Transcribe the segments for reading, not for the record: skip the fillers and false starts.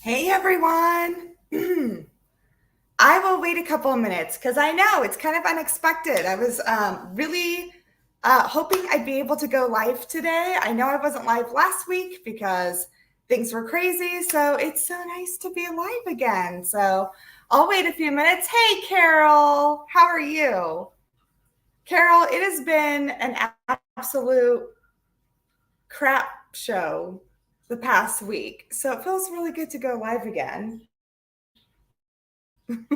Hey everyone. I will wait a couple of minutes because I know it's kind of unexpected. I was really hoping I'd be able to go live today. I know I wasn't live last week because things were crazy. So it's so nice to be live again. So I'll wait a few minutes. Hey, Carol, how are you? Carol, it has been an absolute crap show the past week. So it feels really good to go live again. But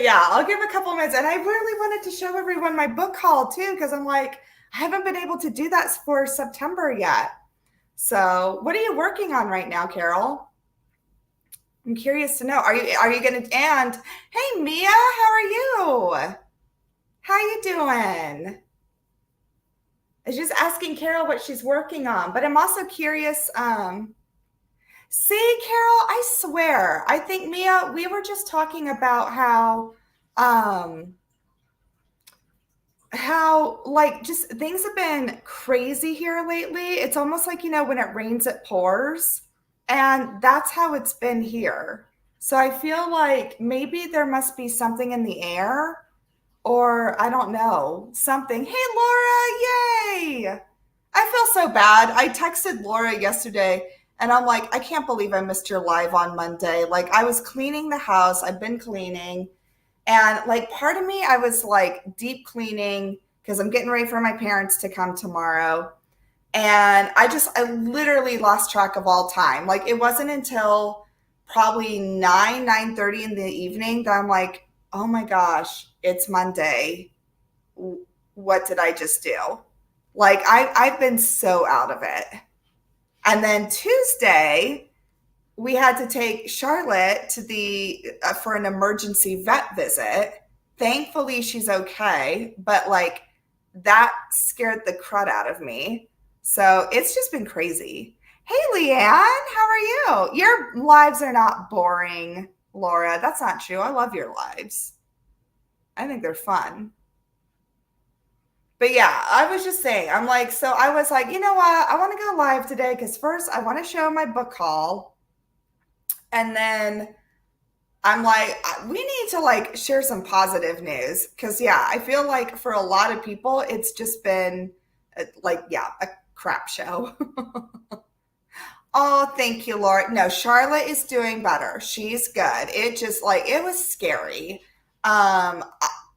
yeah, I'll give a couple minutes. And I really wanted to show everyone my book haul too, because I'm like, I haven't been able to do that for September yet. So what are you working on right now, Carol? I'm curious to know. Are you gonna and hey Mia, how are you? How you doing? I was just asking Carol what she's working on, but I'm also curious. See, Carol, I swear, I think Mia, we were just talking about um how like just things have been crazy here lately. It's almost like, when it rains, it pours. And that's how it's been here. So I feel like maybe there must be something in the air, or I don't know, something. Hey, Laura, yay! I feel so bad. I texted Laura yesterday and I'm like, I can't believe I missed your live on Monday. Like, I was cleaning the house, I've been cleaning. And like part of me, I was like deep cleaning because I'm getting ready for my parents to come tomorrow. And I literally lost track of all time. Like it wasn't until probably 9:30 in the evening that I'm like, oh my gosh, it's Monday. What did I just do? Like I've been so out of it. And then Tuesday, we had to take Charlotte to the for an emergency vet visit. Thankfully, she's okay, but like that scared the crud out of me. So it's just been crazy. Hey, Leanne, how are you? Your lives are not boring, Laura. That's not true. I love your lives. I think they're fun. But yeah, I was just saying, I'm like, so I was like, you know what? I want to go live today because first I want to show my book haul. And then I'm like, we need to like share some positive news because yeah, I feel like for a lot of people, it's just been like yeah, a crap show. Oh, thank you, Laura. No, Charlotte is doing better. She's good. It just like it was scary.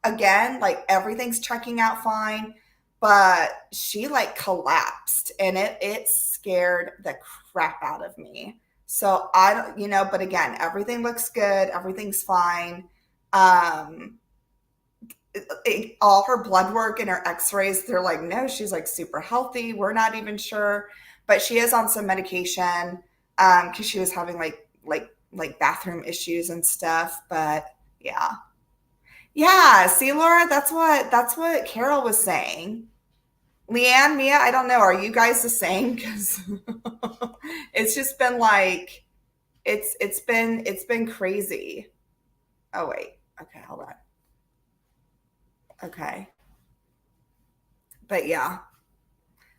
Again, like everything's checking out fine, but she like collapsed and it scared the crap out of me. So I don't, but again, everything looks good, everything's fine. Um, all her blood work and her x-rays, they're like, no, she's like super healthy. We're not even sure, but she is on some medication because she was having like bathroom issues and stuff. But yeah. Yeah, see, Laura, that's what Carol was saying. Leanne, Mia, I don't know. Are you guys the same? Because it's just been like it's been crazy. Oh wait, okay, hold on. Okay, but yeah.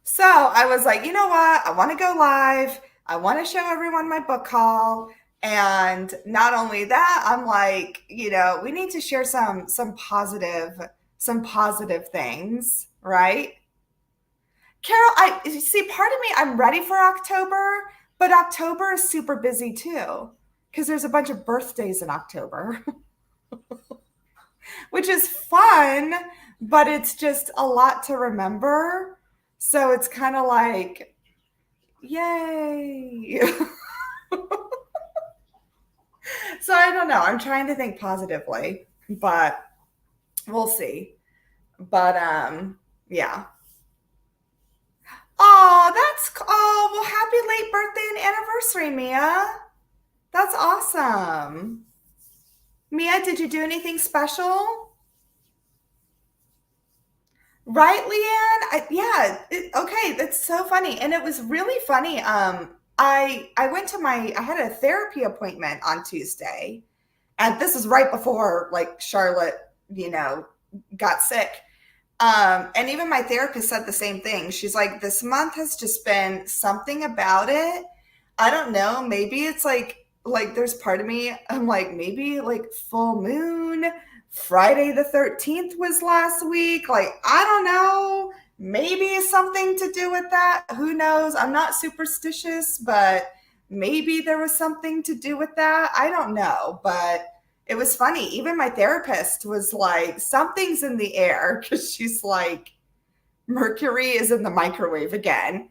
So I was like, you know what? I want to go live. I want to show everyone my book haul. And not only that, I'm like, we need to share some positive things, right? Carol, I see part of me, I'm ready for October, but October is super busy too. Because there's a bunch of birthdays in October, which is fun, but it's just a lot to remember. So it's kind of like, yay. So I don't know. I'm trying to think positively, but we'll see. But yeah. Oh, well, happy late birthday and anniversary, Mia. That's awesome. Mia, did you do anything special? Right, Leanne? Yeah. Okay, that's so funny, and it was really funny. I went to I had a therapy appointment on Tuesday, and this is right before like Charlotte, you know, got sick. And even my therapist said the same thing. She's like, this month has just been something about it. I don't know. Maybe it's like there's part of me, I'm like, maybe like full moon, Friday the 13th was last week. Like, I don't know. Maybe it's something to do with that. Who knows? I'm not superstitious, but maybe there was something to do with that. I don't know. But it was funny. Even my therapist was like, something's in the air because she's like, Mercury is in the microwave again.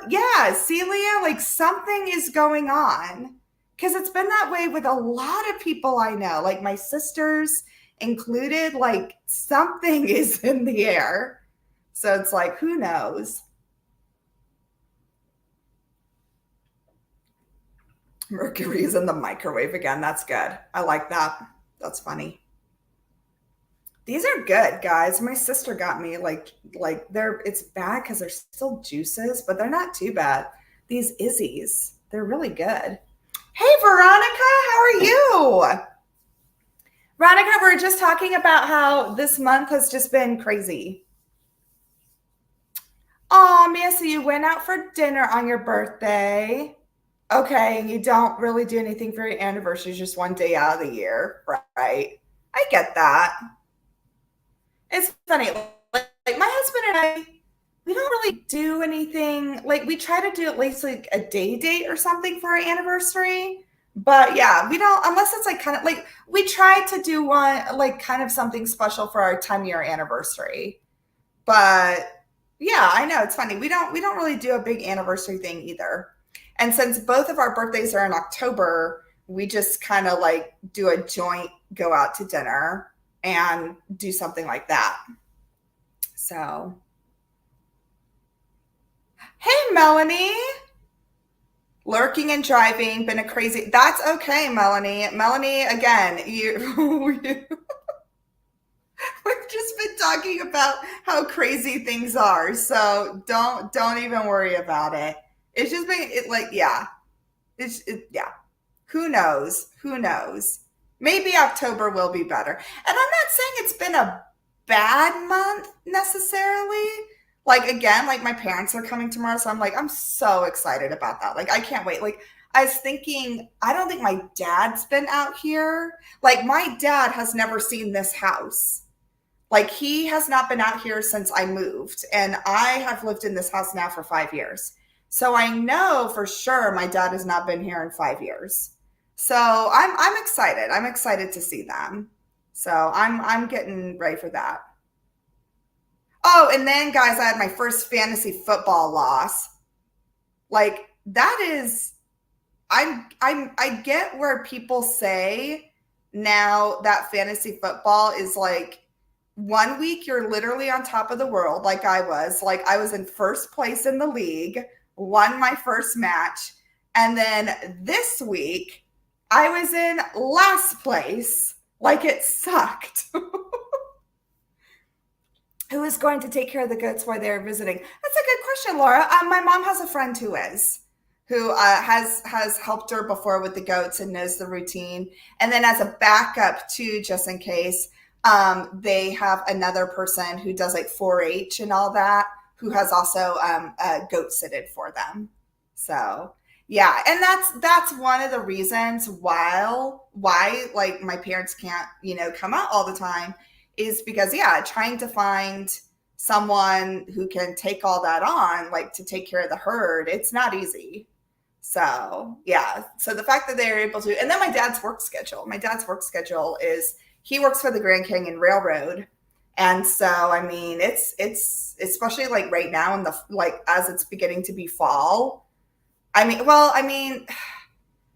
Yeah, Celia, like something is going on. Because it's been that way with a lot of people I know, like my sisters included, like something is in the air. So it's like, who knows? Mercury is in the microwave again. That's good. I like that. That's funny. These are good, guys. My sister got me like they're it's bad because they're still juices, but they're not too bad. These Izzy's, they're really good. Hey Veronica, how are you? Veronica, we're just talking about how this month has just been crazy. Oh, Mia, so you went out for dinner on your birthday. Okay, and you don't really do anything for your anniversary, just one day out of the year, right? I get that. It's funny. Like my husband and I, we don't really do anything. Like we try to do at least like a day date or something for our anniversary. But yeah, we don't unless it's like kind of like we try to do one like kind of something special for our 10-year anniversary. But yeah, I know it's funny. We don't really do a big anniversary thing either. And since both of our birthdays are in October, we just kind of like do a joint go out to dinner and do something like that. So, hey, Melanie, lurking and driving, been a crazy. That's okay, Melanie. Melanie, again, we've just been talking about how crazy things are. So don't even worry about it. It's just been like yeah, yeah. Who knows? Who knows? Maybe October will be better. And I'm not saying it's been a bad month necessarily. Like again, like my parents are coming tomorrow, so I'm so excited about that. Like I can't wait. Like I was thinking, I don't think my dad's been out here. Like my dad has never seen this house. Like he has not been out here since I moved, and I have lived in this house now for 5 years. So I know for sure my dad has not been here in 5 years. So I'm excited. I'm excited to see them. So I'm getting ready for that. Oh, and then guys, I had my first fantasy football loss. Like that is I get where people say now that fantasy football is like 1 week you're literally on top of the world like I was. Like I was in first place in the league, won my first match, and then this week I was in last place. Like it sucked. Who is going to take care of the goats while they're visiting? That's a good question, Laura. My mom has a friend who has helped her before with the goats and knows the routine. And then as a backup too, just in case, they have another person who does like 4-H and all that, who has also goat sitted for them. So yeah, and that's one of the reasons why like my parents can't come out all the time is because yeah, trying to find someone who can take all that on, like to take care of the herd, it's not easy. So yeah, so the fact that they're able to, and then my dad's work schedule. My dad's work schedule is he works for the Grand Canyon Railroad, and so I mean it's especially like right now in the like as it's beginning to be fall. I mean,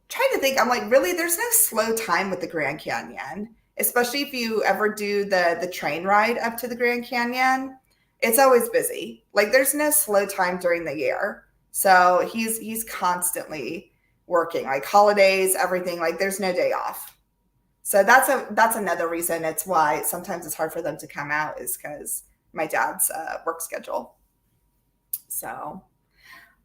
trying to think, I'm like, really, there's no slow time with the Grand Canyon, especially if you ever do the train ride up to the Grand Canyon. It's always busy. Like there's no slow time during the year. So he's constantly working, like holidays, everything, like there's no day off. So that's another reason it's why sometimes it's hard for them to come out is because my dad's work schedule. So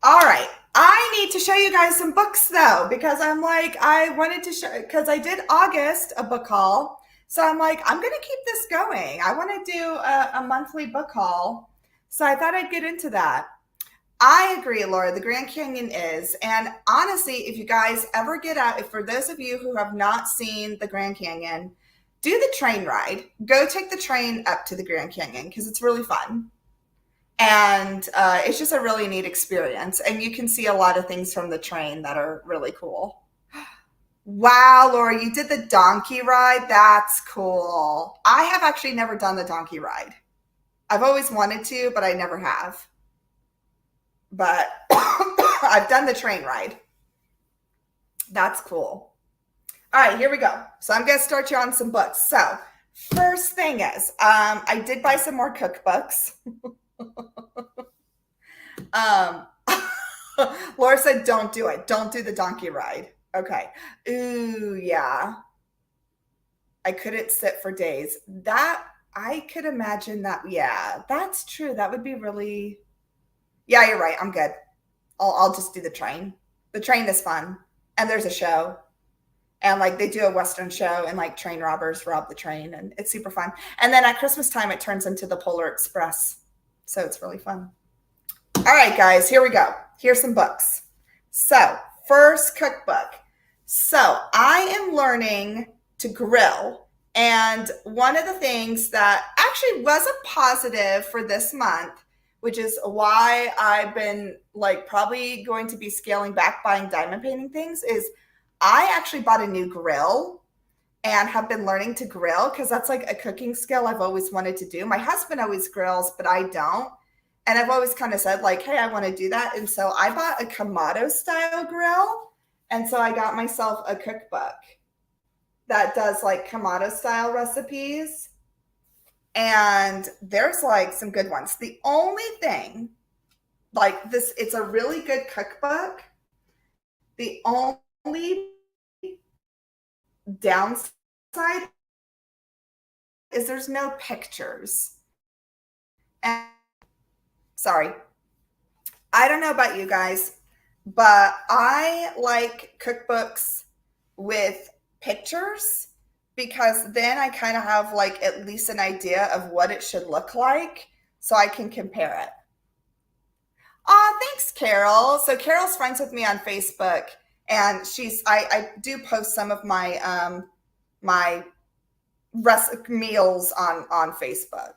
all right. I need to show you guys some books though, because I'm like, I wanted to show, because I did August a book haul. So I'm like, I'm going to keep this going. I want to do a monthly book haul. So I thought I'd get into that. I agree, Laura. The Grand Canyon is. And honestly, if you guys ever get out, if for those of you who have not seen the Grand Canyon, do the train ride. Go take the train up to the Grand Canyon because it's really fun. And it's just a really neat experience. And you can see a lot of things from the train that are really cool. Wow, Laura, you did the donkey ride? That's cool. I have actually never done the donkey ride. I've always wanted to, but I never have. But I've done the train ride. That's cool. All right, here we go. So I'm going to start you on some books. So first thing is, I did buy some more cookbooks. um, Laura said, don't do it. Don't do the donkey ride. Okay. Ooh, yeah. I couldn't sit for days. That I could imagine that. Yeah, that's true. That would be really, yeah, you're right. I'm good. I'll just do the train. The train is fun. And there's a show. And like they do a Western show and like train robbers rob the train and it's super fun. And then at Christmas time, it turns into the Polar Express. So it's really fun. All right, guys, here we go. Here's some books. So first cookbook. So I am learning to grill. And one of the things that actually was a positive for this month, which is why I've been like probably going to be scaling back buying diamond painting things, is I actually bought a new grill and have been learning to grill because that's like a cooking skill I've always wanted to do. My husband always grills, but I don't. And I've always kind of said like, hey, I want to do that. And so I bought a Kamado style grill. And so I got myself a cookbook that does like Kamado style recipes. And there's like some good ones. The only thing like this, it's a really good cookbook. The only downside is there's no pictures. And sorry, I don't know about you guys, but I like cookbooks with pictures because then I kind of have like at least an idea of what it should look like so I can compare it. Oh, thanks, Carol. So Carol's friends with me on Facebook, and I do post some of my meals on Facebook.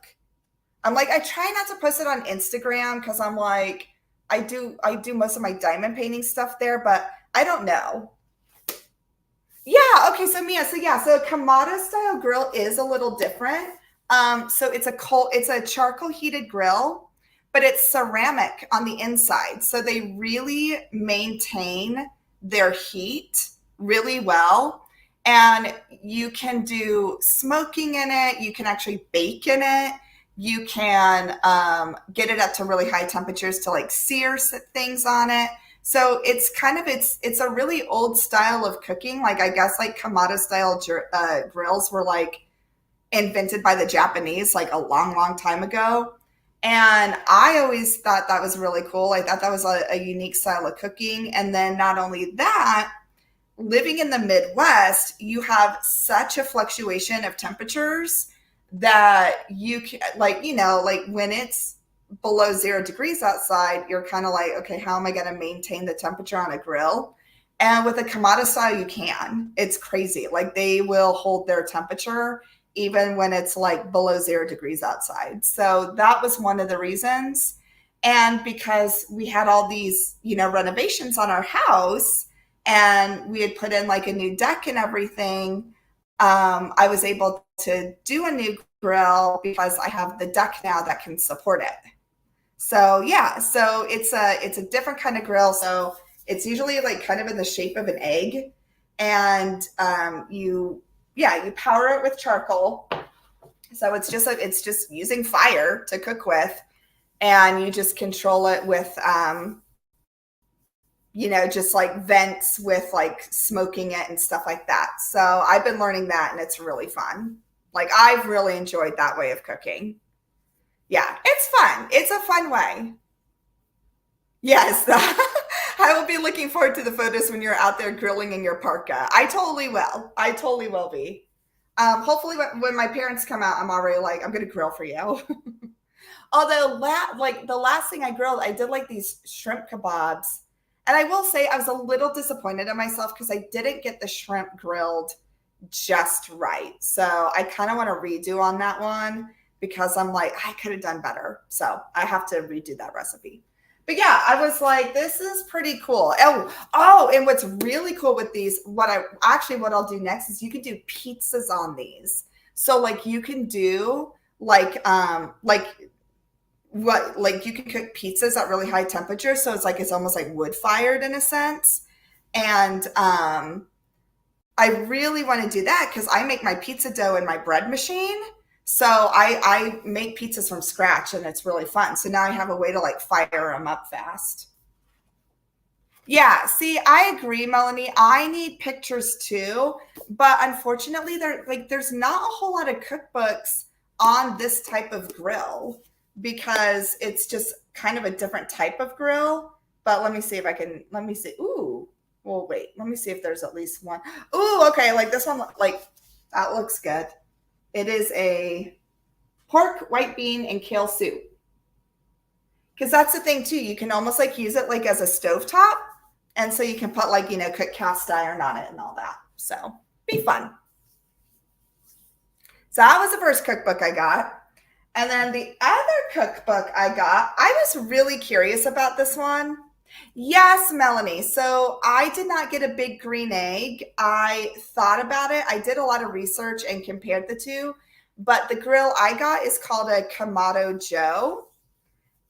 I'm like, I try not to post it on Instagram because I'm like, I do most of my diamond painting stuff there, but I don't know. Yeah, okay, so Mia, so a Kamado style grill is a little different. So it's a charcoal heated grill, but it's ceramic on the inside. So they really maintain their heat really well. And you can do smoking in it. You can actually bake in it. You can get it up to really high temperatures to like sear things on it. So it's a really old style of cooking. Like I guess like Kamado style grills were like invented by the Japanese like a long, long time ago. And I always thought that was really cool. I thought that was a unique style of cooking. And then not only that, living in the Midwest, you have such a fluctuation of temperatures that you can like, like when it's below 0 degrees outside, you're kind of like, okay, how am I going to maintain the temperature on a grill? And with a Kamado style, you can. It's crazy. Like they will hold their temperature even when it's like below 0 degrees outside. So that was one of the reasons. And because we had all these, renovations on our house and we had put in like a new deck and everything, I was able to do a new grill because I have the deck now that can support it. So yeah, so it's a different kind of grill. So it's usually like kind of in the shape of an egg, and you power it with charcoal. So it's just using fire to cook with, and you just control it with just like vents with like smoking it and stuff like that. So I've been learning that, and it's really fun. Like I've really enjoyed that way of cooking. Yeah, it's fun. It's a fun way. Yes. I will be looking forward to the photos when you're out there grilling in your parka. I totally will. I totally will be. Hopefully when my parents come out, I'm already like, I'm going to grill for you. Although, like the last thing I grilled, I did like these shrimp kebabs. And I will say I was a little disappointed in myself because I didn't get the shrimp grilled just right. So I kind of want to redo on that one because I'm like, I could have done better. So I have to redo that recipe. But yeah, I was like, this is pretty cool. And what's really cool with these, what I'll do next is you can do pizzas on these. So like you can do like you can cook pizzas at really high temperature. So it's almost like wood fired in a sense. And I really want to do that because I make my pizza dough in my bread machine. So I make pizzas from scratch and it's really fun. So now I have a way to like fire them up fast. Yeah, see, I agree, Melanie. I need pictures too, but unfortunately there's not a whole lot of cookbooks on this type of grill because it's just kind of a different type of grill. But let me see. Ooh. Well, wait. Let me see if there's at least one. Ooh, okay, like this one that looks good. It is a pork, white bean, and kale soup. Because that's the thing too. You can almost like use it like as a stovetop. And so you can put cook cast iron on it and all that. So be fun. So that was the first cookbook I got. And then the other cookbook I got, I was really curious about this one. Yes, Melanie. So I did not get a big green egg. I thought about it. I did a lot of research and compared the two. But the grill I got is called a Kamado Joe.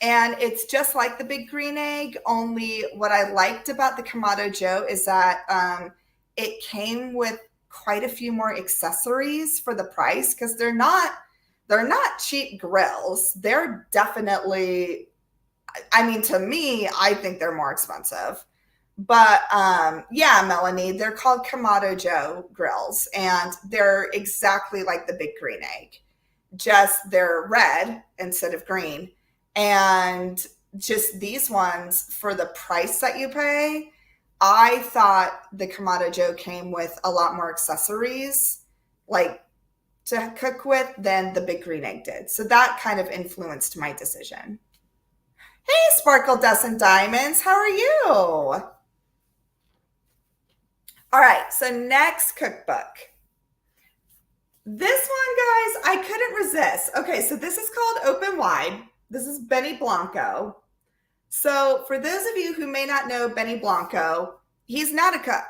And it's just like the big green egg, only what I liked about the Kamado Joe is that it came with quite a few more accessories for the price because they're not cheap grills. They're definitely, I mean, to me, I think they're more expensive. But yeah, Melanie, they're called Kamado Joe grills, and they're exactly like the big green egg, just they're red instead of green. And just these ones, for the price that you pay, I thought the Kamado Joe came with a lot more accessories, like to cook with, than the big green egg did. So that kind of influenced my decision. Hey, Sparkle Dust and Diamonds, how are you? All right, so next cookbook. This one, guys, I couldn't resist. Okay, so this is called Open Wide. This is Benny Blanco. So for those of you who may not know Benny Blanco, he's not a cook.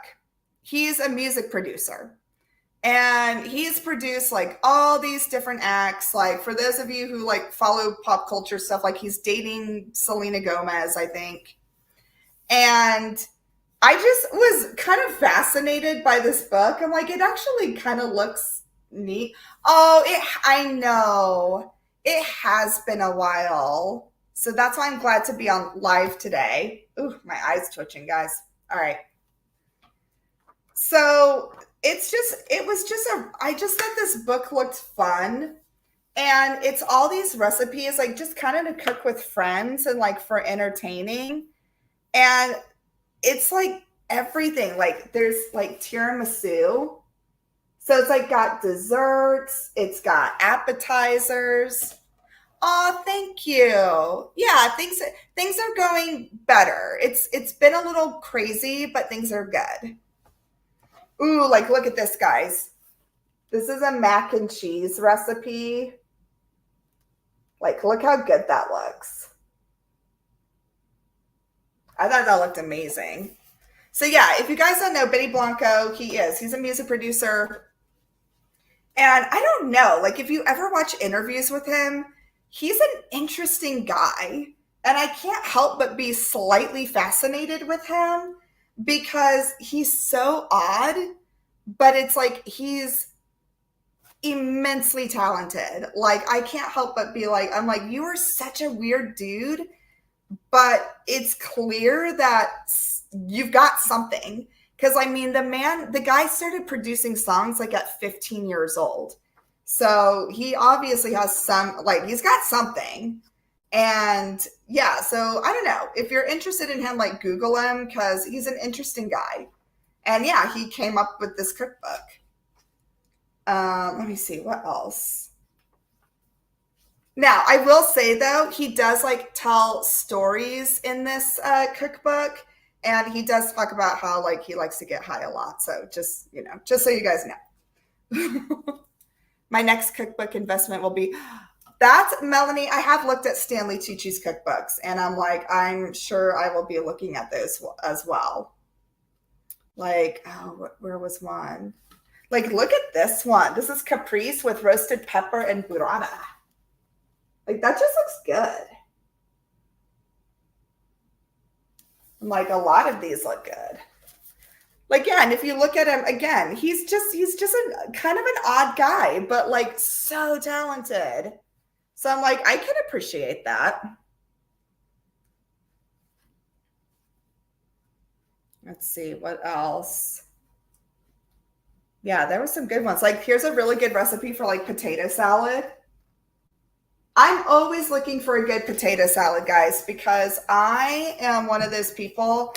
He's a music producer. And he's produced like all these different acts. Like for those of you who like follow pop culture stuff, like he's dating Selena Gomez, I think. And I just was kind of fascinated by this book. I'm like, it actually kind of looks neat. I know. It has been a while. So that's why I'm glad to be on live today. Ooh, my eyes twitching, guys. All right. So I just thought this book looked fun. And it's all these recipes, like just kind of to cook with friends and like for entertaining. And it's like everything. Like there's like tiramisu. So it's like got desserts, it's got appetizers. Oh, thank you. Yeah, things are going better. It's been a little crazy, but things are good. Ooh, like look at this, guys. This is a mac and cheese recipe. Like, look how good that looks. I thought that looked amazing. So yeah, if you guys don't know Benny Blanco, he's a music producer. And I don't know, like if you ever watch interviews with him, he's an interesting guy. And I can't help but be slightly fascinated with him because he's so odd, but it's like he's immensely talented. Like I can't help but be like, I'm like, you are such a weird dude, but it's clear that you've got something. Because I mean, the guy started producing songs like at 15 years old. So he obviously has he's got something. And yeah, so I don't know. If you're interested in him, like Google him because he's an interesting guy. And yeah, he came up with this cookbook. Let me see, what else? Now, I will say though, he does like tell stories in this cookbook, and he does talk about how like he likes to get high a lot. So just, just so you guys know. My next cookbook investment will be that's Melanie. I have looked at Stanley Tucci's cookbooks, and I'm like, I'm sure I will be looking at those as well. Like, oh, where was one? Like, look at this one. This is caprese with roasted pepper and burrata. Like, that just looks good. I'm like, a lot of these look good. Like, yeah, and if you look at him again, he's just a kind of an odd guy, but like so talented. So I'm like, I can appreciate that. Let's see what else. Yeah, there were some good ones. Like, here's a really good recipe for like potato salad. I'm always looking for a good potato salad, guys, because I am one of those people.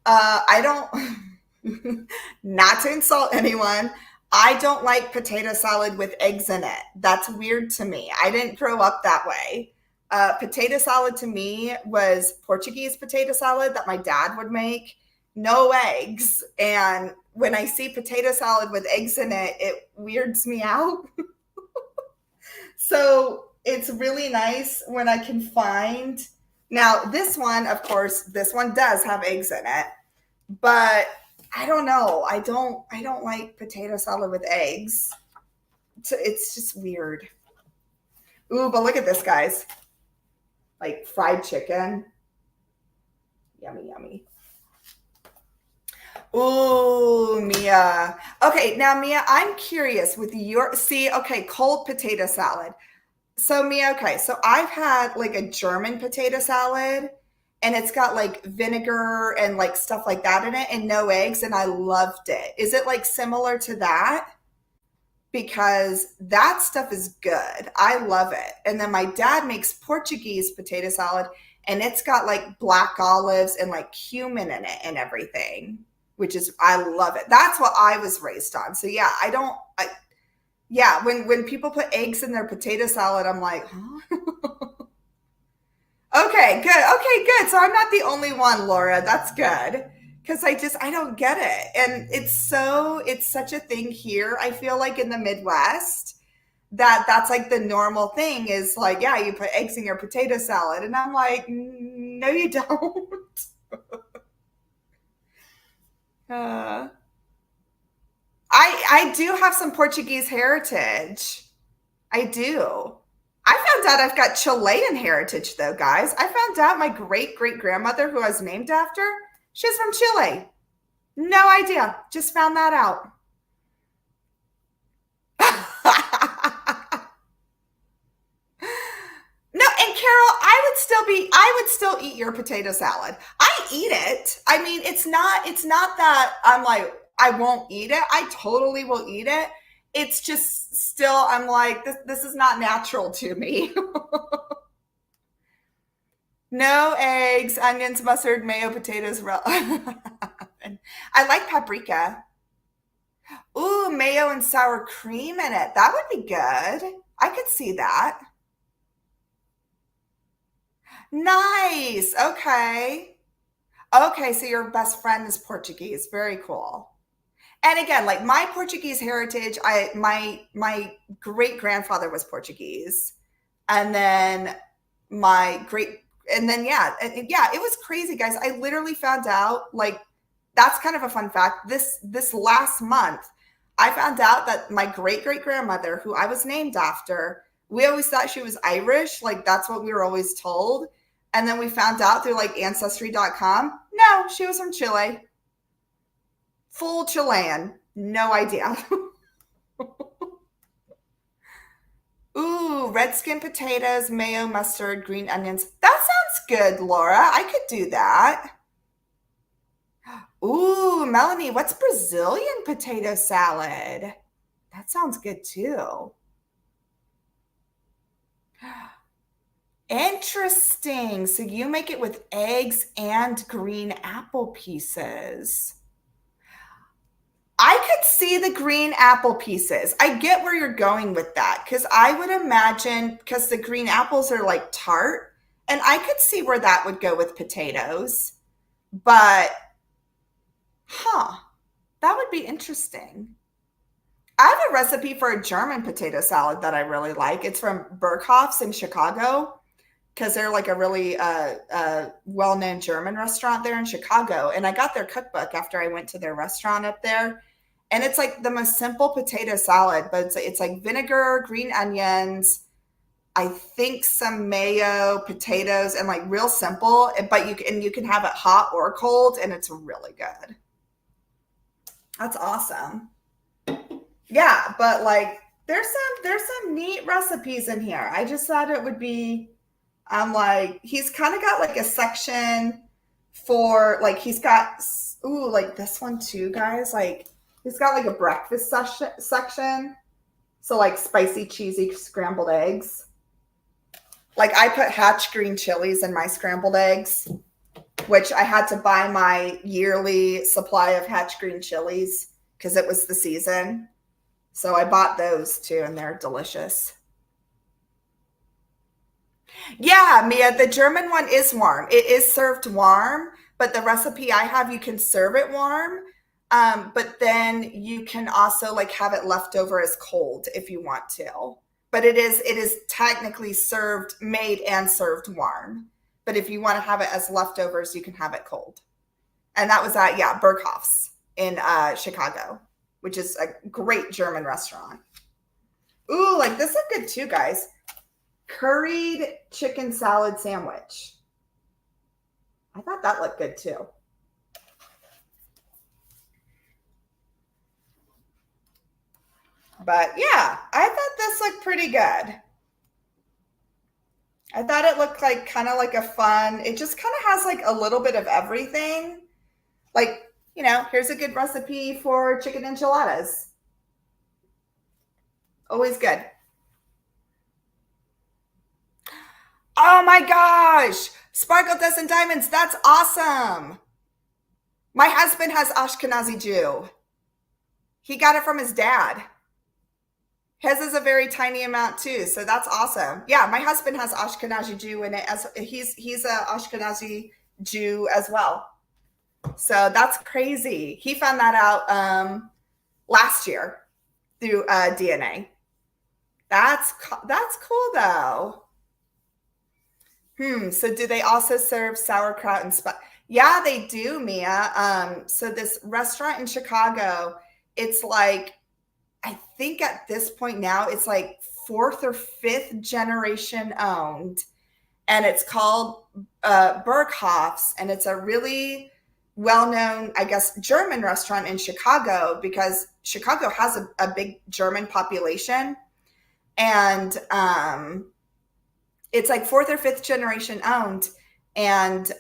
I don't, not to insult anyone, I don't like potato salad with eggs in it. That's weird to me. I didn't grow up that way. Potato salad to me was Portuguese potato salad that my dad would make, no eggs. And when I see potato salad with eggs in it, it weirds me out. So it's really nice when I can find. Now, this one, of course, this one does have eggs in it, but I don't know. I don't like potato salad with eggs. It's just weird. Ooh, but look at this, guys. Like fried chicken. Yummy, yummy. Ooh, Mia. Okay, now Mia, I'm curious with your okay, cold potato salad. So Mia, okay, so I've had like a German potato salad, and it's got like vinegar and like stuff like that in it and no eggs, and I loved it. Is it like similar to that? Because that stuff is good. I love it. And then my dad makes Portuguese potato salad, and it's got like black olives and like cumin in it and everything, which is I love it. That's what I was raised on. So yeah, yeah, when people put eggs in their potato salad, I'm like, huh? Okay, good. Okay, good. So I'm not the only one, Laura. That's good. Because I don't get it. And it's such a thing here. I feel like in the Midwest that's like the normal thing is like, yeah, you put eggs in your potato salad. And I'm like, no, you don't. Uh, I do have some Portuguese heritage. I do. I found out I've got Chilean heritage, though, guys. I found out my great great grandmother, who I was named after, she's from Chile. No idea. Just found that out. No, and Carol, I would still eat your potato salad. I eat it. I mean, it's not that I'm like I won't eat it. I totally will eat it. It's just still I'm like this is not natural to me. No eggs, onions, mustard, mayo, potatoes. And I like paprika. Ooh, mayo and sour cream in it. That would be good. I could see that. Nice. Okay. Okay, so your best friend is Portuguese. Very cool. And again, like my Portuguese heritage, my great grandfather was Portuguese. And then my great and then yeah, yeah, it was crazy, guys. I literally found out like that's kind of a fun fact. This last month, I found out that my great great grandmother, who I was named after, we always thought she was Irish, like that's what we were always told. And then we found out through like ancestry.com, no, she was from Chile. Full Chilean. No idea. Ooh, red skin potatoes, mayo, mustard, green onions. That sounds good, Laura. I could do that. Ooh, Melanie, what's Brazilian potato salad? That sounds good too. Interesting. So you make it with eggs and green apple pieces. I could see the green apple pieces. I get where you're going with that because I would imagine because the green apples are like tart, and I could see where that would go with potatoes. But, that would be interesting. I have a recipe for a German potato salad that I really like. It's from Berghoff's in Chicago because they're like a really well-known German restaurant there in Chicago. And I got their cookbook after I went to their restaurant up there. And it's like the most simple potato salad, but it's like vinegar, green onions, I think some mayo, potatoes, and like real simple. But you can have it hot or cold, and it's really good. That's awesome. Yeah, but like there's some neat recipes in here. I just thought it would be I'm like he's kind of got like a section for like he's got like this one too, guys. Like he's got like a breakfast section. So like spicy cheesy scrambled eggs. Like I put Hatch green chilies in my scrambled eggs, which I had to buy my yearly supply of Hatch green chilies because it was the season. So I bought those too, and they're delicious. Yeah, Mia, the German one is warm. It is served warm, but the recipe I have, you can serve it warm. But then you can also like have it left over as cold if you want to. But it is technically served, made and served warm. But if you want to have it as leftovers, you can have it cold. And that was at Berghoff's in Chicago, which is a great German restaurant. Ooh, like this look good too, guys. Curried chicken salad sandwich. I thought that looked good too. But yeah, I thought this looked pretty good. I thought it looked like kind of like a fun, it just kind of has like a little bit of everything. Like, here's a good recipe for chicken enchiladas. Always good. Oh my gosh. Sparkle Dust and Diamonds. That's awesome. My husband has Ashkenazi Jew. He got it from his dad. His is a very tiny amount too, so that's awesome. Yeah, my husband has Ashkenazi Jew in it as he's a Ashkenazi Jew as well. So that's crazy. He found that out last year through DNA. That's cool though. So do they also serve sauerkraut and Yeah, they do, Mia. So this restaurant in Chicago, it's like I think at this point now it's like fourth or fifth generation owned, and it's called Berghoff's, and it's a really well-known, I guess, German restaurant in Chicago because Chicago has a big German population, and it's like fourth or fifth generation owned, and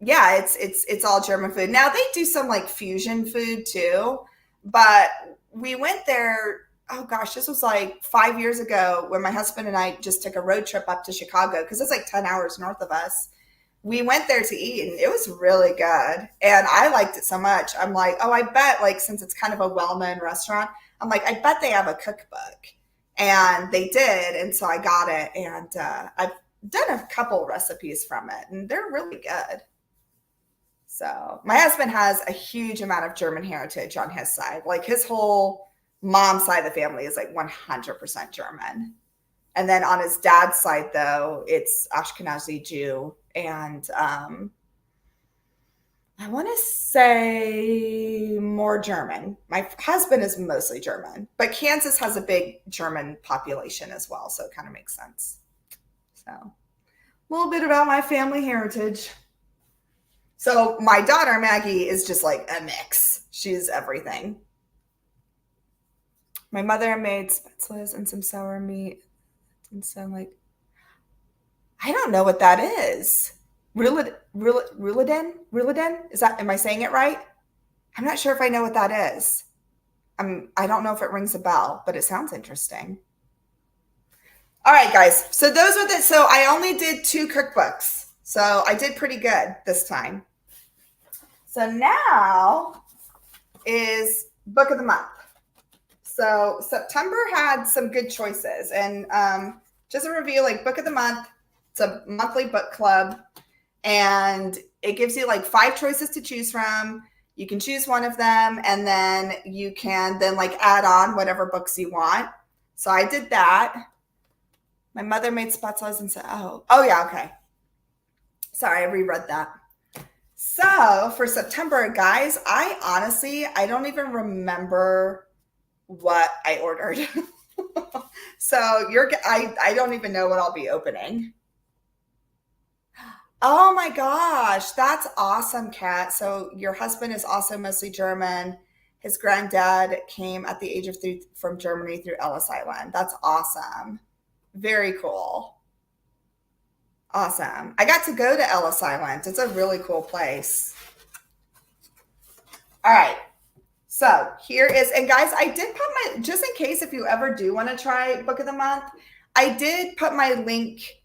it's all German food. Now they do some like fusion food too, but we went there, oh gosh, this was like 5 years ago when my husband and I just took a road trip up to Chicago because it's like 10 hours north of us. We went there to eat and it was really good. And I liked it so much. I'm like, oh, I bet like since it's kind of a well-known restaurant, I'm like, I bet they have a cookbook. And they did. And so I got it. And I've done a couple recipes from it and they're really good. So my husband has a huge amount of German heritage on his side. Like his whole mom's side of the family is like 100% German. And then on his dad's side, though, it's Ashkenazi Jew. And I want to say more German. My husband is mostly German, but Kansas has a big German population as well. So it kind of makes sense. So a little bit about my family heritage. So my daughter, Maggie, is just like a mix. She's everything. My mother made spätzles and some sour meat. And sound like, I don't know what that is. Ruliden? Is that, am I saying it right? I'm not sure if I know what that is. I don't know if it rings a bell, but it sounds interesting. All right, guys. So those were so I only did 2 cookbooks. So I did pretty good this time. So now is book of the month. So September had some good choices. And just a review, like book of the month, it's a monthly book club. And it gives you like 5 choices to choose from. You can choose one of them, and then you can then like add on whatever books you want. So I did that. My mother made spatzels and said, oh yeah, okay. Sorry, I reread that. So for September, guys, I don't even remember what I ordered. So I don't even know what I'll be opening. Oh my gosh, that's awesome, Kat. So your husband is also mostly German. His granddad came at the age of 3 from Germany through Ellis Island. That's awesome. Very cool. Awesome. I got to go to Ellis Island. It's a really cool place. All right. So here is, and guys, I did put my, just in case if you ever do want to try Book of the Month, I did put my link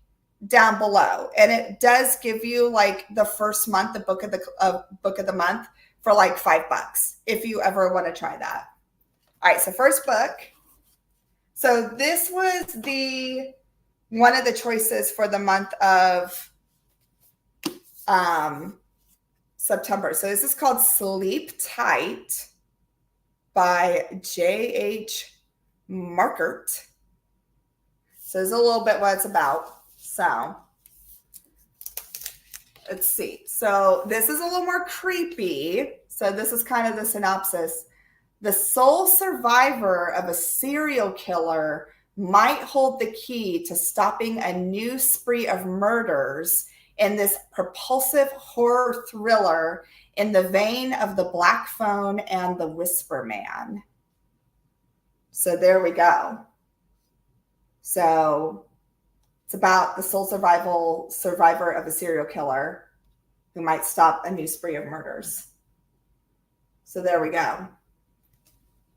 down below, and it does give you like the first month, the book of the month for like $5 if you ever want to try that. All right. So first book. So this was one of the choices for the month of September. So this is called Sleep Tight by J.H. Markert. So this is a little bit what it's about. So let's see. So this is a little more creepy. So this is kind of the synopsis. The sole survivor of a serial killer might hold the key to stopping a new spree of murders in this propulsive horror thriller in the vein of The Black Phone and The Whisper Man. So there we go. So it's about the sole survivor of a serial killer who might stop a new spree of murders. So there we go.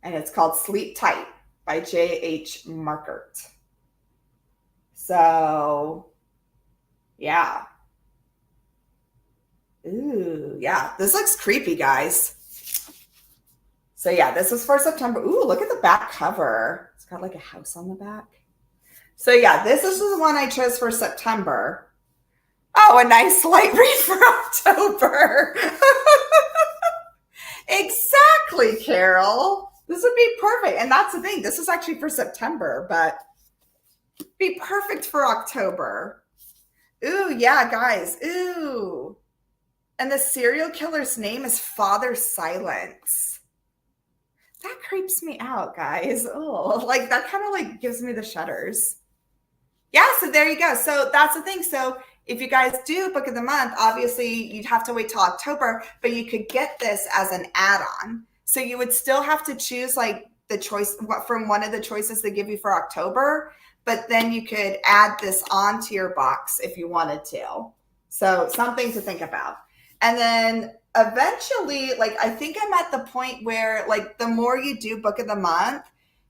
And it's called Sleep Tight by J.H. Markert. So, yeah. Ooh, yeah. This looks creepy, guys. So, yeah, this is for September. Ooh, look at the back cover. It's got like a house on the back. So, yeah, this is the one I chose for September. Oh, a nice light read for October. Exactly, Carol. This would be perfect. And that's the thing. This is actually for September, but be perfect for October. Ooh, yeah, guys. Ooh. And the serial killer's name is Father Silence. That creeps me out, guys. Oh, like that kind of like gives me the shudders. Yeah, so there you go. So that's the thing. So if you guys do Book of the Month, obviously you'd have to wait till October, but you could get this as an add-on. So you would still have to choose like the choice from one of the choices they give you for October, but then you could add this onto your box if you wanted to. So something to think about. And then eventually, like I think I'm at the point where like the more you do Book of the Month,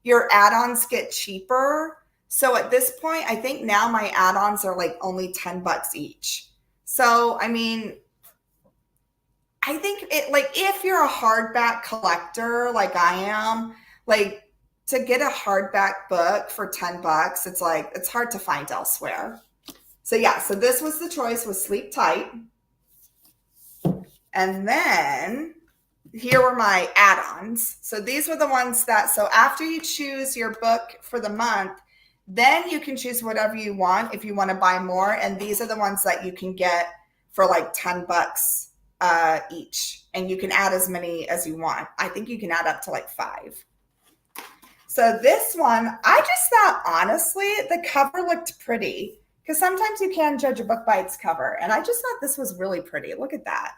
your add-ons get cheaper. So at this point, I think now my add-ons are like only $10 each. So, I mean, I think it like if you're a hardback collector like I am, like to get a hardback book for $10, it's like it's hard to find elsewhere. So yeah, so this was the choice, was Sleep Tight. And then here were my add-ons. So these were the ones that, so after you choose your book for the month, then you can choose whatever you want if you want to buy more. And these are the ones that you can get for like $10 each. And you can add as many as you want. I think you can add up to like 5. So this one, I just thought, honestly, the cover looked pretty. Because sometimes you can judge a book by its cover. And I just thought this was really pretty. Look at that.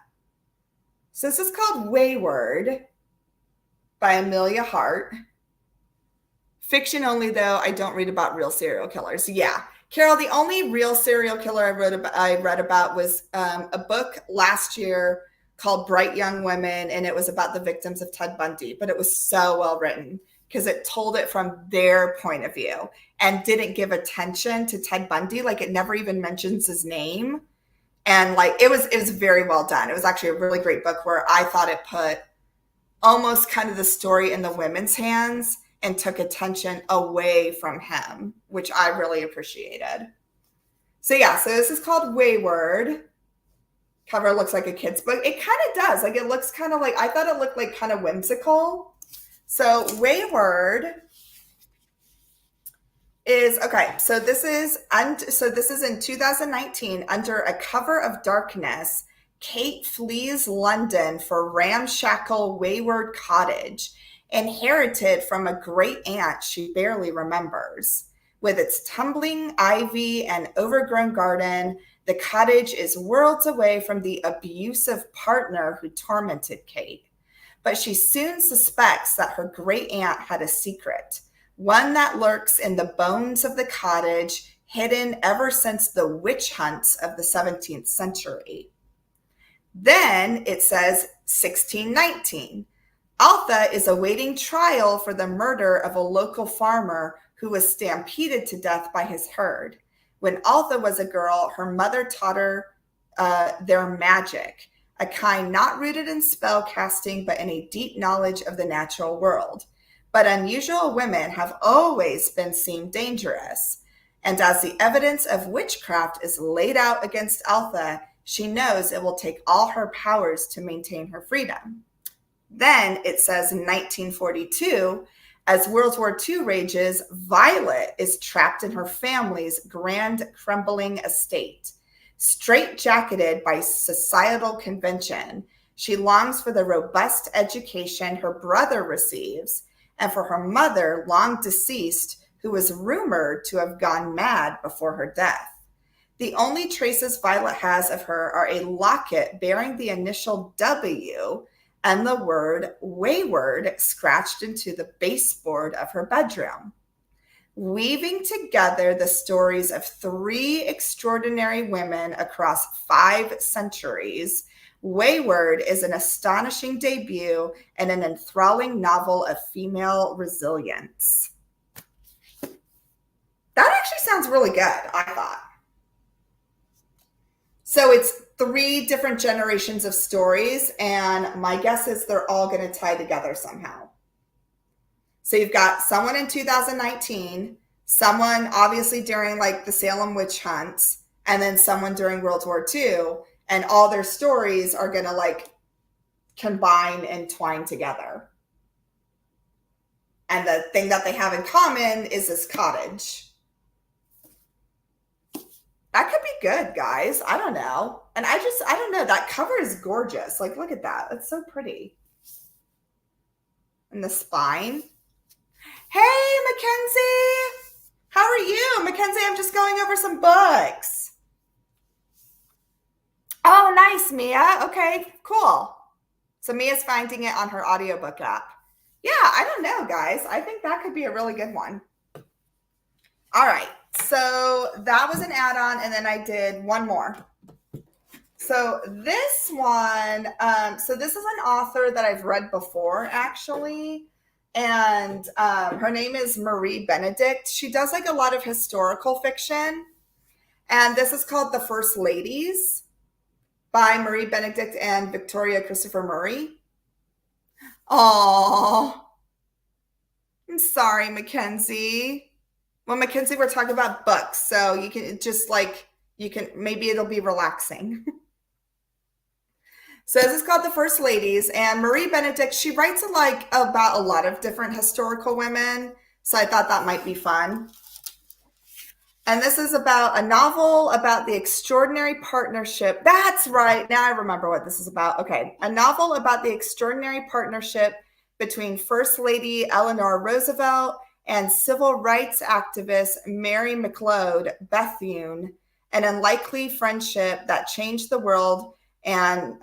So this is called Wayward by Amelia Hart. Fiction only, though. I don't read about real serial killers. Yeah. Carol, the only real serial killer I read about was a book last year called Bright Young Women, and it was about the victims of Ted Bundy. But it was so well written because it told it from their point of view and didn't give attention to Ted Bundy. Like it never even mentions his name. And like it was very well done. It was actually a really great book where I thought it put almost kind of the story in the women's hands and took attention away from him, which I really appreciated. So yeah, so this is called Wayward. Cover looks like a kid's book. It kind of does. Like, it looks kind of like, I thought it looked like kind of whimsical. So Wayward is, okay, so this is in 2019. Under a cover of darkness, Kate flees London for ramshackle Wayward Cottage, inherited from a great aunt she barely remembers. With its tumbling ivy and overgrown garden, the cottage is worlds away from the abusive partner who tormented Kate. But she soon suspects that her great aunt had a secret, one that lurks in the bones of the cottage, hidden ever since the witch hunts of the 17th century. Then it says 1619. Altha is awaiting trial for the murder of a local farmer who was stampeded to death by his herd. When Altha was a girl, her mother taught her their magic, a kind not rooted in spell casting, but in a deep knowledge of the natural world. But unusual women have always been seen dangerous. And as the evidence of witchcraft is laid out against Altha, she knows it will take all her powers to maintain her freedom. Then it says in 1942, as World War II rages, Violet is trapped in her family's grand crumbling estate. Straight-jacketed by societal convention, she longs for the robust education her brother receives, and for her mother, long deceased, who was rumored to have gone mad before her death. The only traces Violet has of her are a locket bearing the initial W and the word Wayward scratched into the baseboard of her bedroom. Weaving together the stories of 3 extraordinary women across 5 centuries, Wayward is an astonishing debut and an enthralling novel of female resilience. That actually sounds really good, I thought. So it's 3 different generations of stories, and my guess is they're all going to tie together somehow. So you've got someone in 2019, someone obviously during like the Salem witch hunts, and then someone during World War II, and all their stories are going to like combine and twine together. And the thing that they have in common is this cottage. That could be good, guys. I don't know. And I don't know. That cover is gorgeous. Like, look at that. It's so pretty. And the spine. Hey, Mackenzie. How are you? Mackenzie, I'm just going over some books. Oh, nice, Mia. Okay, cool. So Mia's finding it on her audiobook app. Yeah, I don't know, guys. I think that could be a really good one. All right. So that was an add-on, and then I did one more. So this one, so this is an author that I've read before, actually, and her name is Marie Benedict. She does like a lot of historical fiction, and this is called The First Ladies by Marie Benedict and Victoria Christopher Murray. Oh, I'm sorry, Mackenzie. Well, Mackenzie, we're talking about books, so you can just like, maybe it'll be relaxing. So this is called The First Ladies, and Marie Benedict, she writes about a lot of different historical women, so I thought that might be fun. And this is about a novel about the extraordinary partnership. That's right. Now I remember what this is about. Okay. A novel about the extraordinary partnership between First Lady Eleanor Roosevelt and civil rights activist Mary McLeod Bethune, an unlikely friendship that changed the world. And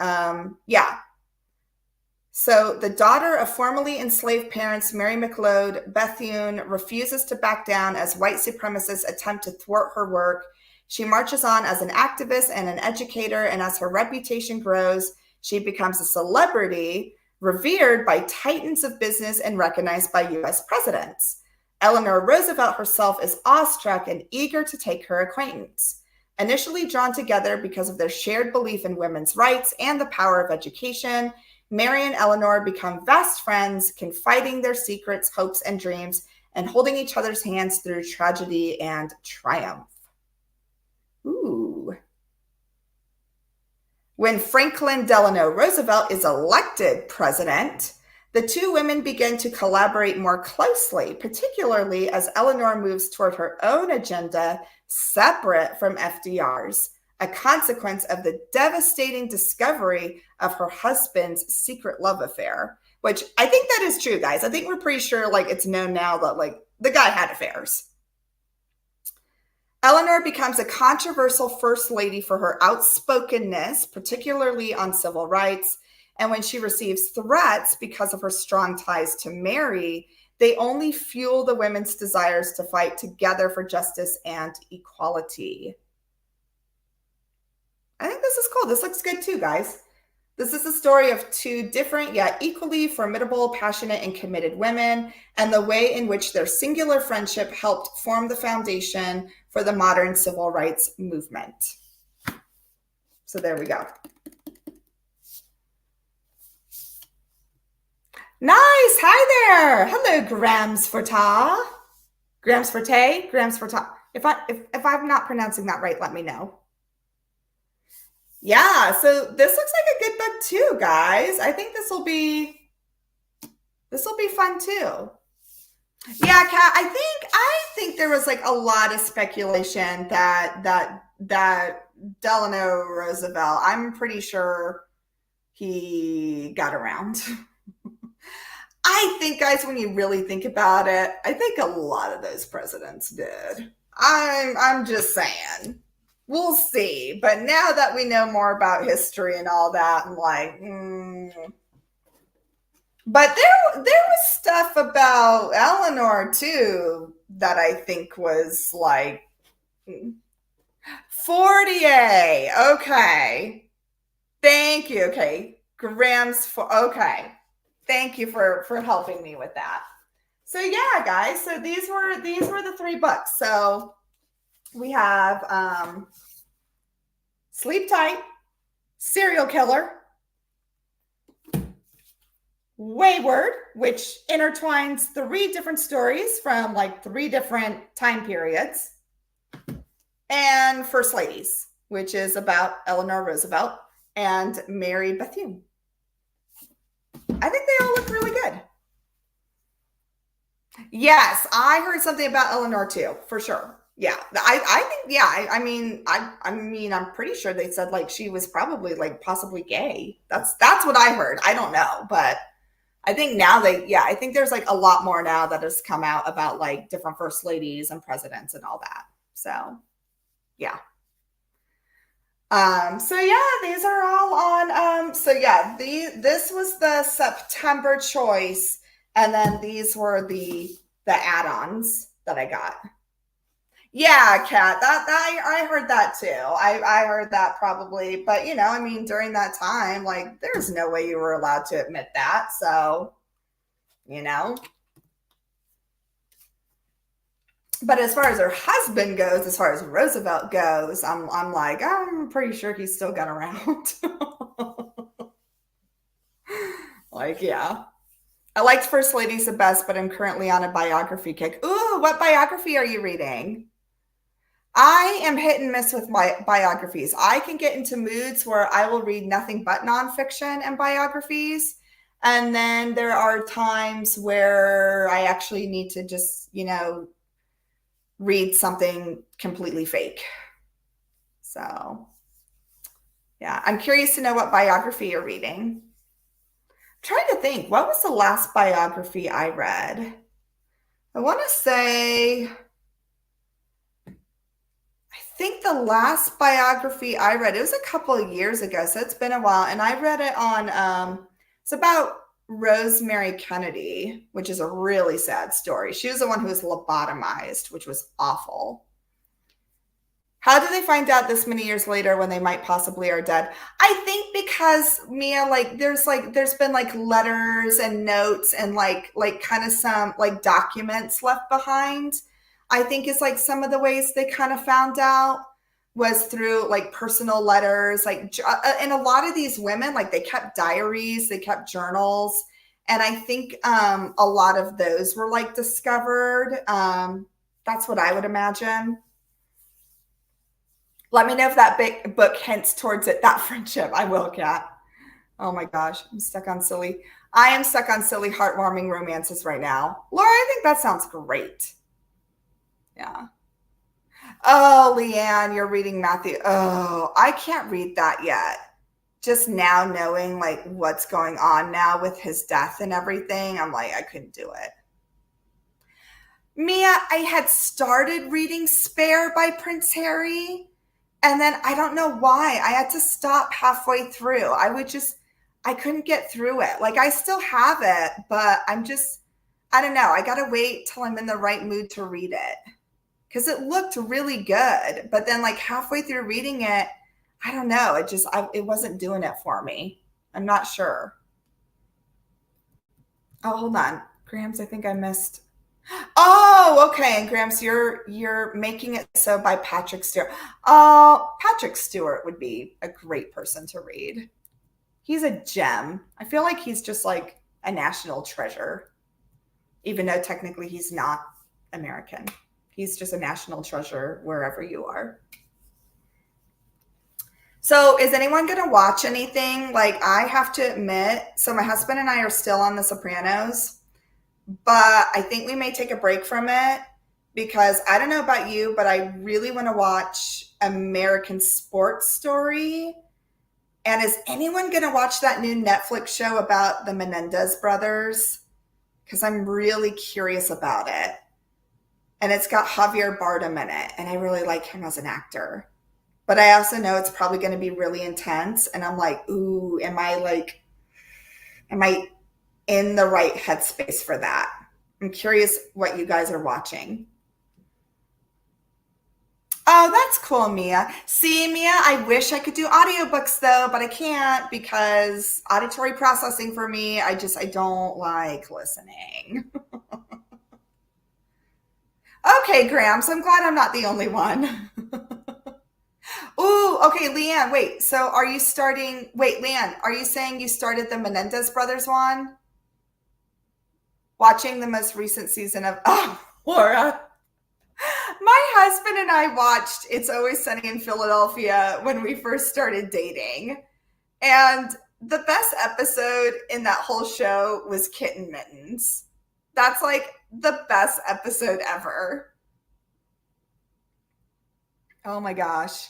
so the daughter of formerly enslaved parents, Mary McLeod Bethune, refuses to back down as white supremacists attempt to thwart her work. She marches on as an activist and an educator, and as her reputation grows, she becomes a celebrity, revered by titans of business and recognized by U.S. presidents. Eleanor Roosevelt herself is awestruck and eager to take her acquaintance. Initially drawn together because of their shared belief in women's rights and the power of education, Mary and Eleanor become best friends, confiding their secrets, hopes, and dreams, and holding each other's hands through tragedy and triumph. Ooh. When Franklin Delano Roosevelt is elected president, the two women begin to collaborate more closely, particularly as Eleanor moves toward her own agenda separate from FDR's, a consequence of the devastating discovery of her husband's secret love affair, which I think that is true, guys. I think we're pretty sure like it's known now that like the guy had affairs. Eleanor becomes a controversial first lady for her outspokenness, particularly on civil rights. And when she receives threats because of her strong ties to Mary, they only fuel the women's desires to fight together for justice and equality. I think this is cool. This looks good too, guys. This is the story of two different yet equally formidable, passionate, and committed women, and the way in which their singular friendship helped form the foundation for the modern civil rights movement. So there we go. Nice. Hi there. Hello, Grams for Ta. Grams for Tay. Grams for Ta. If I'm not pronouncing that right, let me know. Yeah, so this looks like a good book too, guys. I think this will be fun too. Yeah, Kat, I think there was like a lot of speculation that Delano Roosevelt, I'm pretty sure he got around. I think, guys, when you really think about it, I think a lot of those presidents did. I'm just saying. We'll see. But now that we know more about history and all that, I'm like, But there was stuff about Eleanor too that I think was like 40A. Okay. Thank you. Okay. Grams for okay. Thank you for helping me with that. So yeah, guys. So these were the three books. So we have Sleep Tight, Serial Killer, Wayward, which intertwines three different stories from like three different time periods, and First Ladies, which is about Eleanor Roosevelt and Mary Bethune. I think they all look really good. Yes, I heard something about Eleanor too, for sure. Yeah, I think, yeah, I mean, I'm pretty sure they said like she was probably like possibly gay. That's what I heard. I don't know, but I think now I think there's like a lot more now that has come out about like different first ladies and presidents and all that. So, yeah. So yeah, these are all on, this was the September choice. And then these were the add-ons that I got. Yeah, Kat, that I heard that too. I heard that probably, but you know, I mean, during that time, like, there's no way you were allowed to admit that. So, you know. But as far as her husband goes, as far as Roosevelt goes, I'm like, I'm pretty sure he's still got around. Like, yeah. I liked First Ladies the best, but I'm currently on a biography kick. Ooh, what biography are you reading? I am hit and miss with my biographies. I can get into moods where I will read nothing but nonfiction and biographies. And then there are times where I actually need to just, you know, read something completely fake. So, yeah, I'm curious to know what biography you're reading. I'm trying to think, what was the last biography I read? I want to say, I think the last biography I read, it was a couple of years ago, so it's been a while, and I read it on, it's about Rosemary Kennedy, which is a really sad story. She was the one who was lobotomized, which was awful. How do they find out this many years later when they might possibly are dead? I think because, Mia, like there's been like letters and notes and like kind of some like documents left behind. I think it's like some of the ways they kind of found out. was through like personal letters, like, and a lot of these women, like they kept diaries, they kept journals. And I think a lot of those were like discovered. That's what I would imagine. Let me know if that big book hints towards it, that friendship. I will, Kat. Oh my gosh, I'm stuck on silly. I am stuck on silly, heartwarming romances right now. Laura, I think that sounds great. Yeah. Oh, Leanne, you're reading Matthew. Oh, I can't read that yet. Just now knowing like what's going on now with his death and everything, I'm like, I couldn't do it. Mia, I had started reading Spare by Prince Harry, and then I don't know why. I had to stop halfway through. I couldn't get through it. Like I still have it, but I don't know. I got to wait till I'm in the right mood to read it. Because it looked really good, but then like halfway through reading it, I don't know. It wasn't doing it for me. I'm not sure. Oh, hold on, Grams. I think I missed. Oh, okay. And Grams, you're making it so by Patrick Stewart. Oh, Patrick Stewart would be a great person to read. He's a gem. I feel like he's just like a national treasure, even though technically he's not American. He's just a national treasure wherever you are. So is anyone going to watch anything? Like I have to admit, so my husband and I are still on The Sopranos, but I think we may take a break from it because I don't know about you, but I really want to watch American Sports Story. And is anyone going to watch that new Netflix show about the Menendez brothers? Because I'm really curious about it. And it's got Javier Bardem in it, and I really like him as an actor. But I also know it's probably going to be really intense, and I'm like, ooh, am I in the right headspace for that? I'm curious what you guys are watching. Oh, that's cool, Mia. See, Mia, I wish I could do audiobooks though, but I can't because auditory processing for me, I don't like listening. Okay, Graham. So I'm glad I'm not the only one. Ooh, okay, Leanne, wait. So are you starting? Wait, Leanne, are you saying you started the Menendez Brothers one? Watching the most recent season of, oh, Laura. My husband and I watched It's Always Sunny in Philadelphia when we first started dating. And the best episode in that whole show was Kitten Mittens. That's like the best episode ever. Oh my gosh.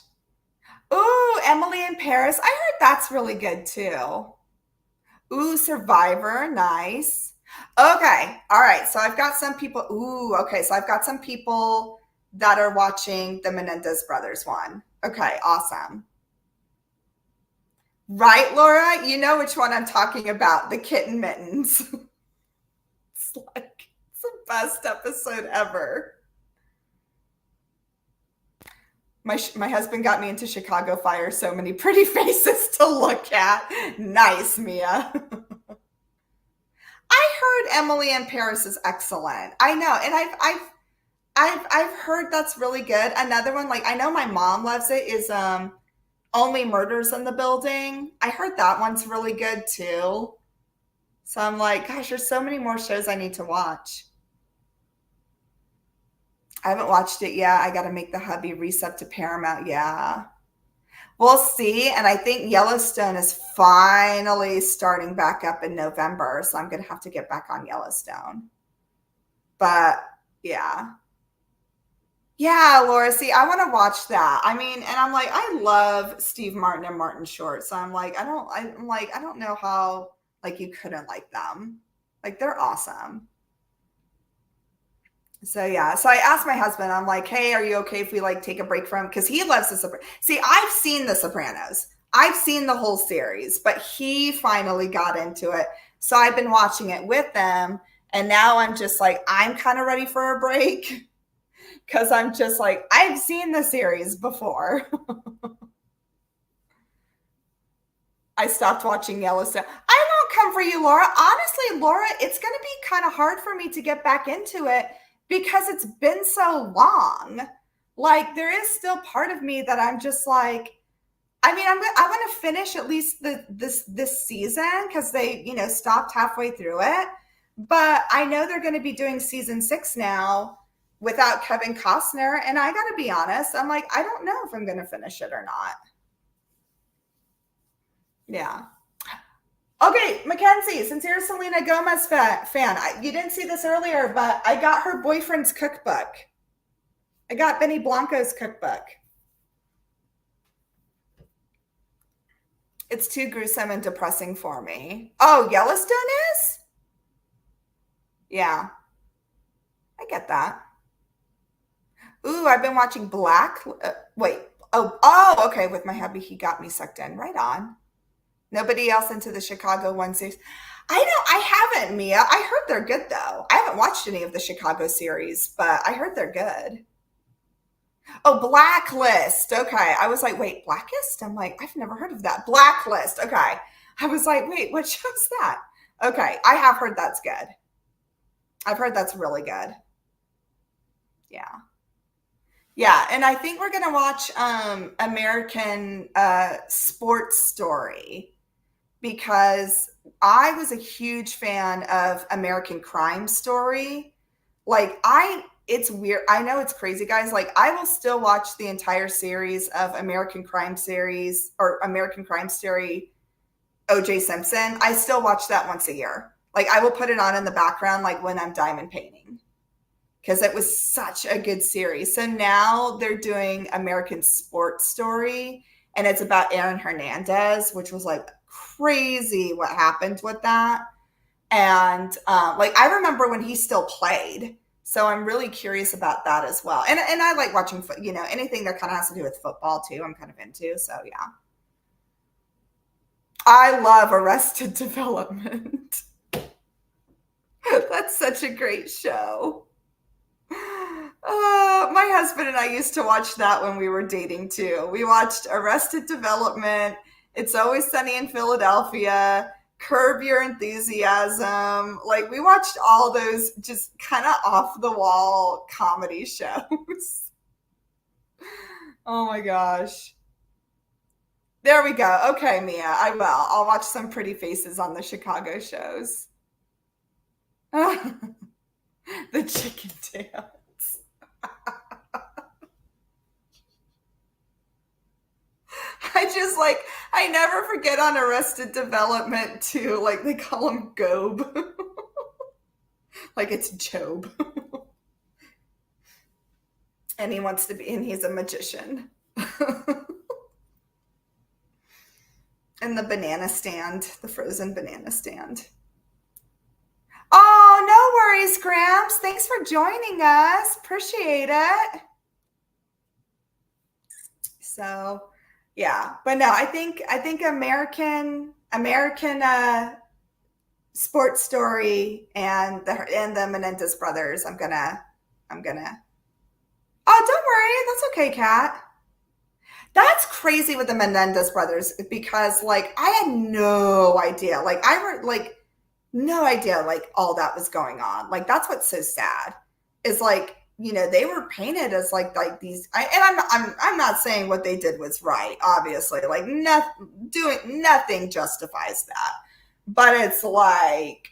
Ooh, Emily in Paris. I heard that's really good too. Ooh, Survivor. Nice. Okay. All right. So I've got some people. Ooh, okay. So I've got some people that are watching the Menendez Brothers one. Okay. Awesome. Right, Laura? You know which one I'm talking about. The Kitten Mittens. It's the best episode ever. My husband got me into Chicago Fire. So many pretty faces to look at. Nice, Mia. I heard Emily in Paris is excellent. I know, and I've heard that's really good. Another one, like I know my mom loves it, is Only Murders in the Building. I heard that one's really good too. So I'm like, gosh, there's so many more shows I need to watch. I haven't watched it yet. I got to make the hubby resub to Paramount. Yeah. We'll see. And I think Yellowstone is finally starting back up in November. So I'm going to have to get back on Yellowstone. But yeah. Yeah, Laura, see, I want to watch that. I mean, and I'm like, I love Steve Martin and Martin Short. So I'm like, I don't know how like you couldn't like them. Like they're awesome. So yeah, so I asked my husband, I'm like, hey, are you okay if we like take a break from, because he loves the Sopranos. See, I've seen the Sopranos. I've seen the whole series, but he finally got into it. So I've been watching it with them. And now I'm just like, I'm kind of ready for a break because I'm just like, I've seen the series before. I stopped watching Yellowstone. I won't come for you, Laura. Honestly, Laura, it's going to be kind of hard for me to get back into it because it's been so long. like there is still part of me that I'm just like, I mean, I want to finish at least this season because they, stopped halfway through it. But I know they're going to be doing season 6 now without Kevin Costner, and I got to be honest, I'm like, I don't know if I'm going to finish it or not. Yeah. Okay, Mackenzie, since you're a Selena Gomez fan, you didn't see this earlier, but I got her boyfriend's cookbook. I got Benny Blanco's cookbook. It's too gruesome and depressing for me. Oh, Yellowstone is? Yeah, I get that. Ooh, I've been watching Black. Wait. Oh, okay. With my hubby, he got me sucked in. Right on. Nobody else into the Chicago one series. I haven't, Mia. I heard they're good though. I haven't watched any of the Chicago series, but I heard they're good. Oh, Blacklist. Okay. I was like, wait, Blacklist? I'm like, I've never heard of that. Blacklist. Okay. I was like, wait, what show's that? Okay. I have heard that's good. I've heard that's really good. Yeah. Yeah. And I think we're going to watch American Sports Story because I was a huge fan of American Crime Story. Like, it's weird. I know it's crazy, guys. Like, I will still watch the entire series of American Crime Series or American Crime Story, OJ Simpson. I still watch that once a year. Like, I will put it on in the background, like when I'm diamond painting, because it was such a good series. So now they're doing American Sports Story, and it's about Aaron Hernandez, which was like crazy what happened with that. And like, I remember when he still played. So I'm really curious about that as well. And I like watching, anything that kind of has to do with football too, I'm kind of into. So yeah. I love Arrested Development. That's such a great show. My husband and I used to watch that when we were dating too. We watched Arrested Development, It's Always Sunny in Philadelphia, Curb Your Enthusiasm. Like, we watched all those just kind of off the wall comedy shows. Oh my gosh. There we go. Okay, Mia, I will. I'll watch some pretty faces on the Chicago shows. The chicken dance. I never forget on Arrested Development too. Like, they call him Gob. Like it's Job. And he's a magician. And the banana stand, the frozen banana stand. Oh, no worries, Gramps. Thanks for joining us. Appreciate it. So, yeah, but no, I think American Sports Story and the Menendez brothers. I'm gonna. Oh, don't worry. That's okay, Kat. That's crazy with the Menendez brothers because, like, I had no idea. Like, no idea, like, all that was going on. Like, that's what's so sad is, like, they were painted as like these. I'm not saying what they did was right. Obviously, like, nothing justifies that. But it's like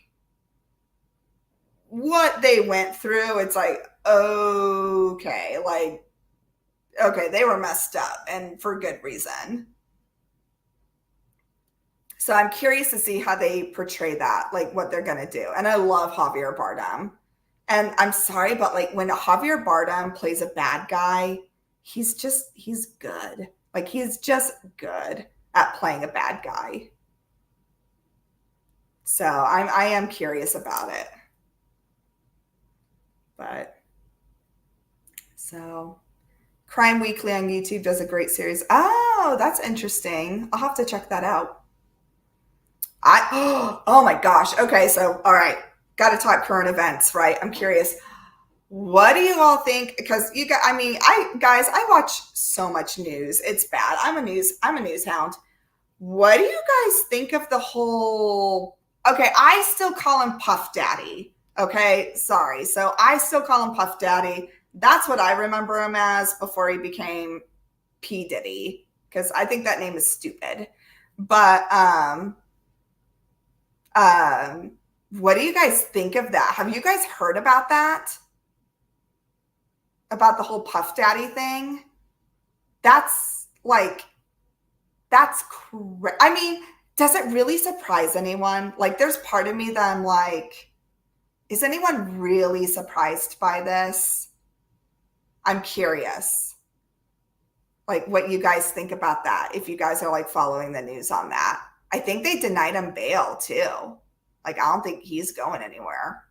what they went through. It's like, okay, like, okay, they were messed up and for good reason. So I'm curious to see how they portray that, like what they're going to do. And I love Javier Bardem. And I'm sorry, but like when Javier Bardem plays a bad guy, he's good. Like, he's just good at playing a bad guy. So I am curious about it. But so Crime Weekly on YouTube does a great series. Oh, that's interesting. I'll have to check that out. Oh my gosh. Okay, so all right, got to talk current events, right? I'm curious. What do you all think? Because I watch so much news. It's bad. I'm a news hound. What do you guys think of the whole? Okay, I still call him Puff Daddy. Okay, sorry. So I still call him Puff Daddy, That's what I remember him as before he became P. Diddy, because I think that name is stupid. But um, what do you guys think of that? Have you guys heard about that? About the whole Puff Daddy thing? That's like, I mean, does it really surprise anyone? Like, there's part of me that I'm like, is anyone really surprised by this? I'm curious, like, what you guys think about that, if you guys are like following the news on that. I think they denied him bail too. Like, I don't think he's going anywhere.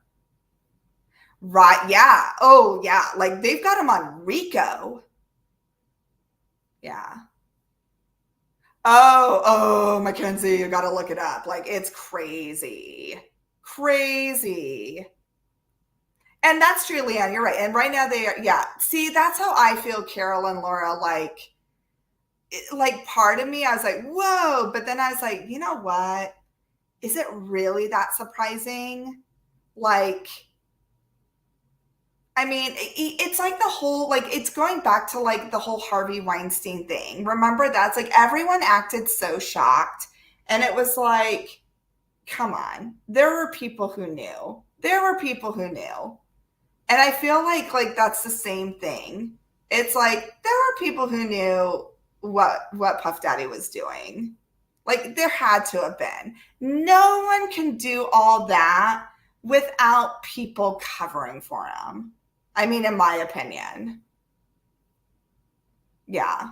Right. Yeah. Oh, yeah. Like, they've got him on Rico. Yeah. Mackenzie, you got to look it up. Like, it's crazy. Crazy. And that's true, Leanne. You're right. And right now they are, yeah. See, that's how I feel, Carol and Laura. Like part of me, I was like, whoa. But then I was like, you know what? Is it really that surprising? Like, I mean, it's like the whole, like, it's going back to like the whole Harvey Weinstein thing. Remember, that's like everyone acted so shocked. And it was like, come on. There were people who knew. There were people who knew. And I feel like that's the same thing. It's like there were people who knew what Puff Daddy was doing. Like, there had to have been. No one can do all that without people covering for him. I mean, in my opinion. Yeah.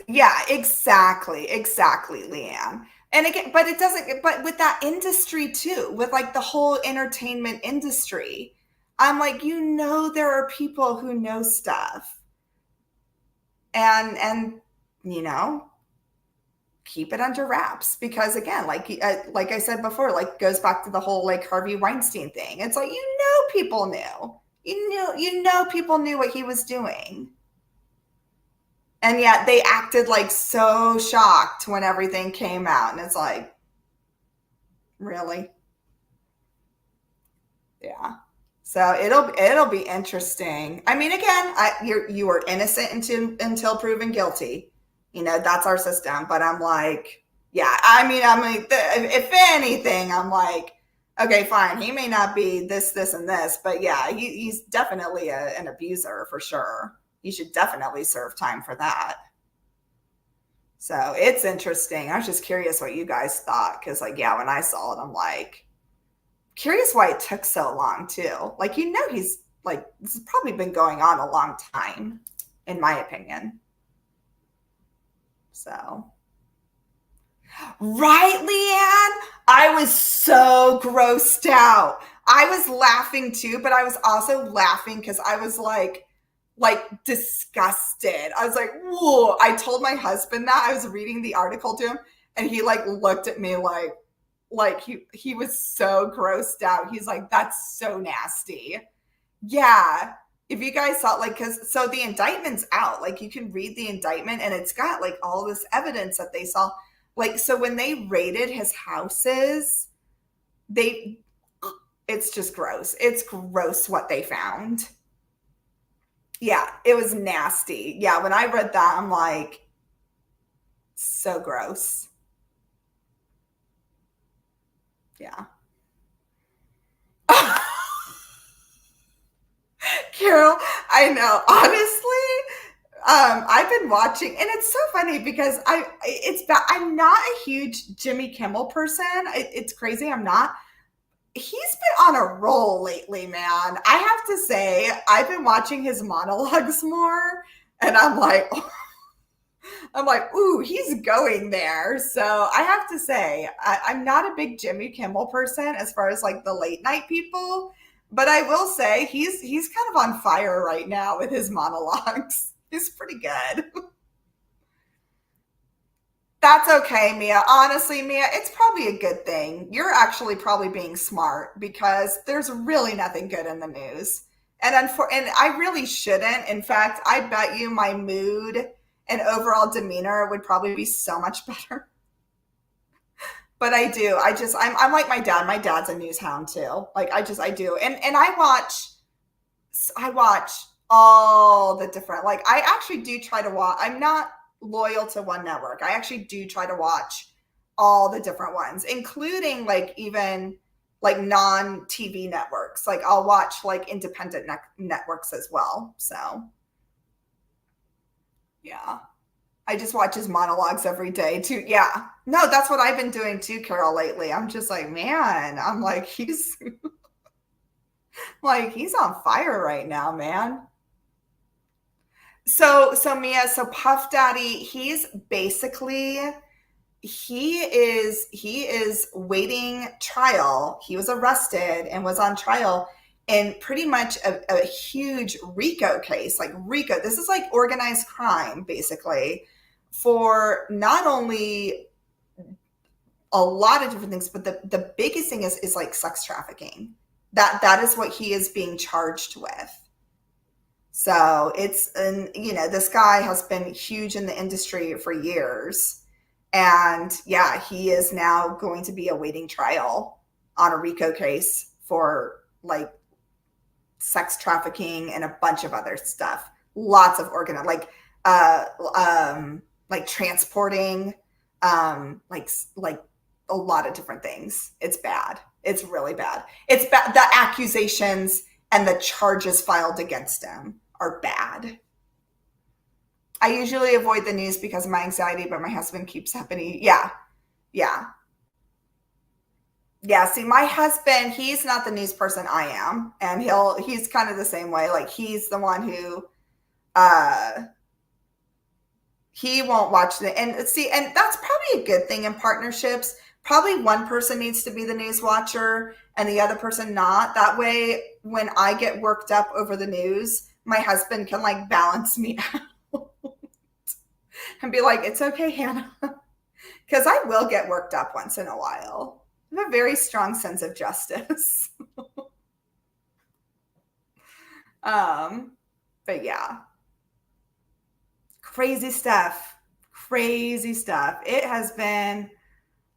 Yeah, exactly, Leanne. And again, but it doesn't, but with that industry too, with like the whole entertainment industry, I'm like, there are people who know stuff, and keep it under wraps, because again, like I said before, like, goes back to the whole like Harvey Weinstein thing. It's like, people knew. People knew what he was doing. And yet they acted like so shocked when everything came out. And it's like, really? Yeah. So it'll be interesting. I mean, again, you are innocent until proven guilty. That's our system. But I'm like, yeah. I mean, if anything, I'm like, okay, fine. He may not be this, and this, but yeah, he's definitely an abuser for sure. He should definitely serve time for that. So it's interesting. I was just curious what you guys thought, because like, yeah, when I saw it, I'm like, curious why it took so long too. Like, he's like, this has probably been going on a long time, in my opinion. So, right, Leanne? I was so grossed out. I was laughing too, but I was also laughing because I was like disgusted. I was like, whoa. I told my husband that I was reading the article to him, and he like looked at me like he was so grossed out. He's like, that's so nasty. Yeah. If you guys saw, like, because so the indictment's out, like, you can read the indictment, and it's got like all this evidence that they saw. Like, so when they raided his houses, it's just gross. It's gross what they found. Yeah, it was nasty. Yeah, when I read that, I'm like, so gross. Yeah. Carol, I know. Honestly, I've been watching, and it's so funny because I'm not a huge Jimmy Kimmel person. It's crazy. I'm not. He's been on a roll lately, man. I have to say, I've been watching his monologues more, and ooh, he's going there. So I have to say, I'm not a big Jimmy Kimmel person as far as like the late night people, but I will say he's kind of on fire right now with his monologues. He's pretty good. That's okay, Mia. Honestly, Mia, it's probably a good thing. You're actually probably being smart, because there's really nothing good in the news. And I really shouldn't. In fact, I bet you my mood and overall demeanor would probably be so much better. But I do. I'm like my dad. My dad's a news hound too. Like, I do. And I watch I watch all the different, like, I actually do try to watch. I'm not loyal to one network. I actually do try to watch all the different ones, including like even like non-TV networks. Like I'll watch like independent networks as well. So yeah. I just watch his monologues every day too. Yeah. No, that's what I've been doing too, Carol, lately. I'm just like, man, I'm like, he's like, he's on fire right now, man. So Mia, so Puff Daddy, he's basically he is waiting trial. He was arrested and was on trial in pretty much a huge RICO case. Like RICO, this is like organized crime, basically, for not only a lot of different things, but the biggest thing is like sex trafficking. That is what he is being charged with. So it's, and you know, this guy has been huge in the industry for years. And yeah, he is now going to be awaiting trial on a RICO case for like sex trafficking and a bunch of other stuff. Lots of uh like transporting, like a lot of different things. It's bad. It's really bad. It's bad. The accusations and the charges filed against him are bad. I usually avoid the news because of my anxiety, but my husband keeps happening. Yeah. Yeah. Yeah. See, my husband, he's not the news person I am. And he's kind of the same way. Like he's the one who, uh, he won't watch and see, and that's probably a good thing in partnerships. Probably one person needs to be the news watcher and the other person not. That way, when I get worked up over the news, my husband can like balance me out and be like, it's okay, Hannah. Because I will get worked up once in a while. I have a very strong sense of justice. um, but yeah, crazy stuff. Crazy stuff. It has been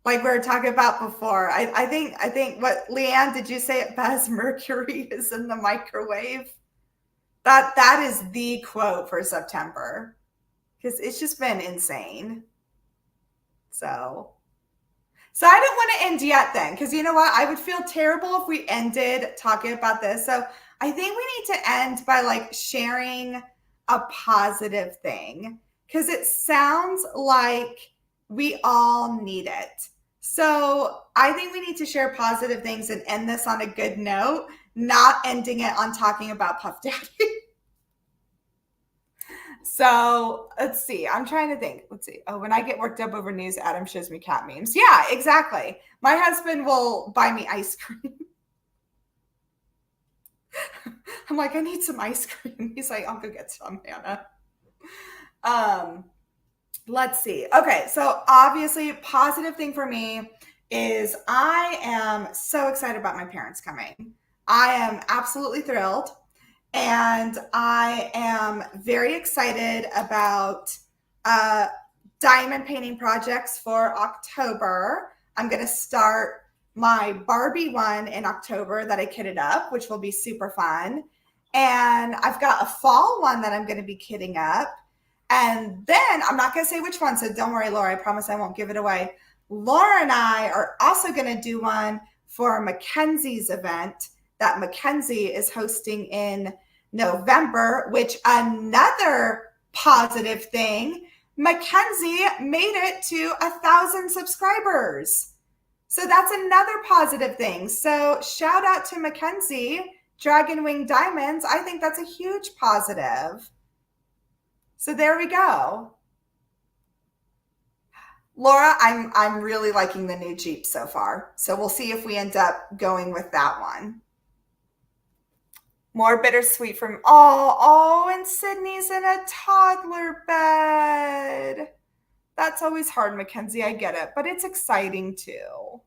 like we were talking about before. I think what Leanne, did you say it best? Mercury is in the microwave. That is the quote for September because it's just been insane. So I don't want to end yet then, because you know what? I would feel terrible if we ended talking about this. So I think we need to end by like sharing a positive thing, because it sounds like we all need it. So I think we need to share positive things and end this on a good note, not ending it on talking about Puff Daddy. So let's see. I'm trying to think. Let's see. Oh, when I get worked up over news, Adam shows me cat memes. Yeah, exactly. My husband will buy me ice cream. I'm like, I need some ice cream. He's like, I'll go get some, Hannah. Um, let's see. Okay, so obviously, positive thing for me is I am so excited about my parents coming. I am absolutely thrilled. And I am very excited about uh, diamond painting projects for October. I'm going to start my Barbie one in October that I kitted up, which will be super fun. And I've got a fall one that I'm going to be kitting up. And then I'm not going to say which one, so don't worry, Laura. I promise I won't give it away. Laura and I are also going to do one for Mackenzie's event that Mackenzie is hosting in November, which another positive thing, Mackenzie made it to 1,000 subscribers. So that's another positive thing. So shout out to Mackenzie, Dragon Wing Diamonds. I think that's a huge positive. So there we go. Laura, I'm really liking the new Jeep so far. So we'll see if we end up going with that one. More bittersweet from, and Sydney's in a toddler bed. That's always hard, Mackenzie. I get it, but it's exciting too.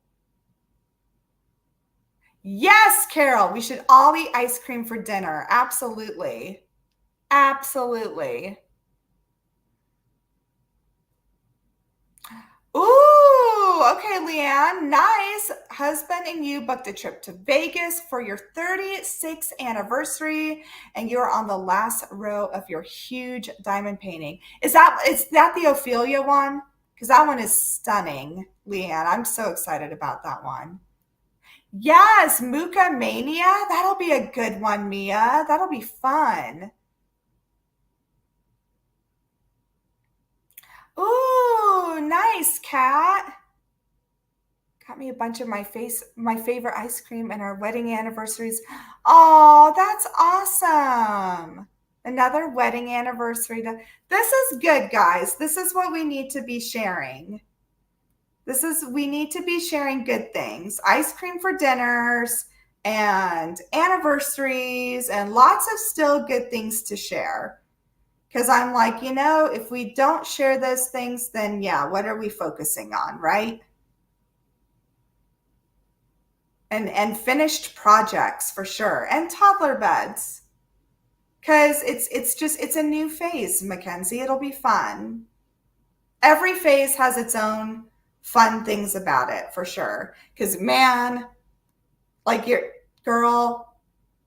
Yes, Carol, we should all eat ice cream for dinner. Absolutely. Absolutely. Ooh, okay, Leanne. Nice. husband and you booked a trip to Vegas for your 36th anniversary, and you're on the last row of your huge diamond painting. Is that the Ophelia one? Because that one is stunning, Leanne. I'm so excited about that one. Yes, Muka Mania. That'll be a good one, Mia. That'll be fun. Ooh, nice, Kat. Got me a bunch of my favorite ice cream and our wedding anniversaries. Oh, that's awesome. Another wedding anniversary. This is good, guys. This is what we need to be sharing. We need to be sharing good things. Ice cream for dinners and anniversaries and lots of still good things to share. Because I'm like, if we don't share those things, then yeah, what are we focusing on, right? And finished projects for sure, and toddler beds, because it's a new phase, Mackenzie. It'll be fun. Every phase has its own fun things about it for sure. Because man, like your girl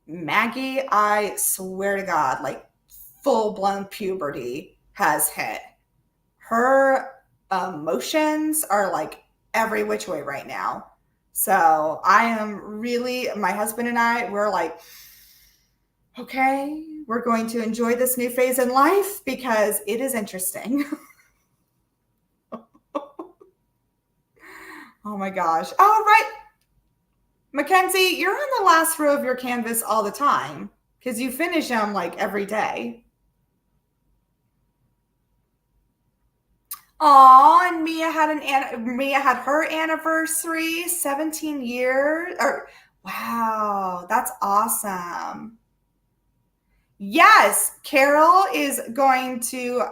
Maggie, I swear to God, like full-blown puberty has hit. Her emotions are like every which way right now. So my husband and I, we're like, okay, we're going to enjoy this new phase in life because it is interesting. Oh my gosh. All right. Mackenzie, you're on the last row of your canvas all the time because you finish them like every day. Oh, and Mia had her anniversary, 17 years. Or wow, that's awesome. Yes, Carol is going to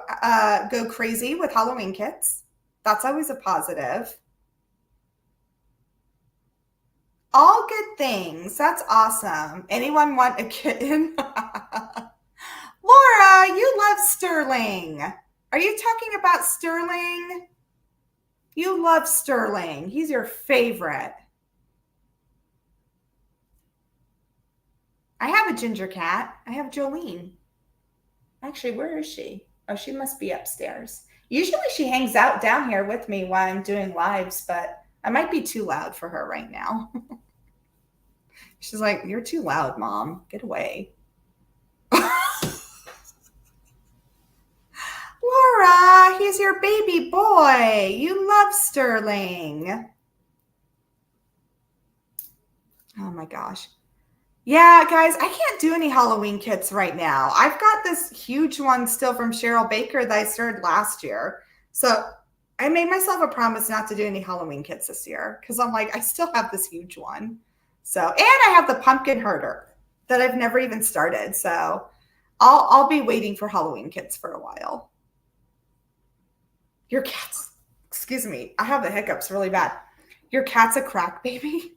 go crazy with Halloween kits. That's always a positive. All good things. That's awesome. Anyone want a kitten? Laura, you love Sterling. Are you talking about Sterling? You love Sterling. He's your favorite. I have a ginger cat. I have Jolene. Actually, where is she? Oh, she must be upstairs. Usually she hangs out down here with me while I'm doing lives, but I might be too loud for her right now. She's like, "You're too loud, Mom. Get away." Laura, he's your baby boy. You love Sterling. Oh my gosh. Yeah, guys, I can't do any Halloween kits right now. I've got this huge one still from Cheryl Baker that I started last year. So I made myself a promise not to do any Halloween kits this year because I'm like, I still have this huge one. So, and I have the pumpkin herder that I've never even started. So I'll be waiting for Halloween kits for a while. Your cat's, excuse me, I have the hiccups really bad. Your cat's a crack baby?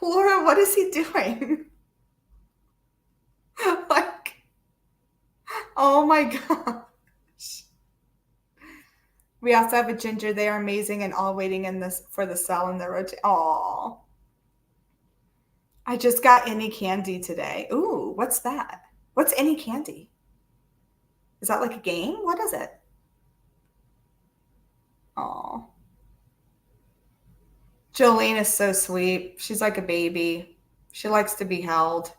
Laura, what is he doing? Like, oh my gosh. We also have a ginger. They are amazing and all waiting in this for the cell in the rotation. Oh, I just got any candy today. Ooh, what's that? What's any candy? Is that like a game? What is it? Oh, Jolene is so sweet. She's like a baby. She likes to be held.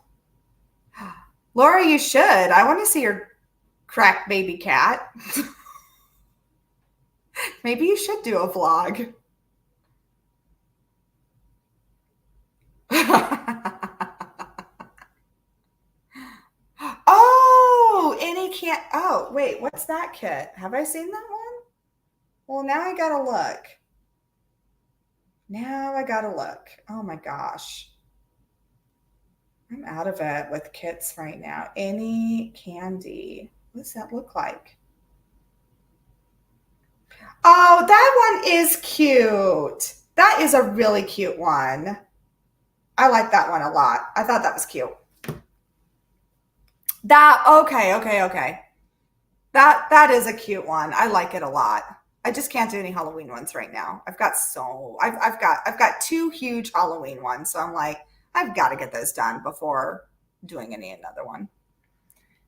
Laura, you should. I want to see your crack baby cat. Maybe you should do a vlog. Oh, any can't. Oh, wait, what's that kit? Have I seen that one? Well, now I gotta look. Now I gotta look. Oh my gosh. I'm out of it with kits right now. Any candy. What does that look like? Oh, that one is cute. That is a really cute one. I like that one a lot. I thought that was cute. Okay. That is a cute one. I like it a lot. I just can't do any Halloween ones right now. I've got two huge Halloween ones, so I'm like, I've got to get those done before doing another one.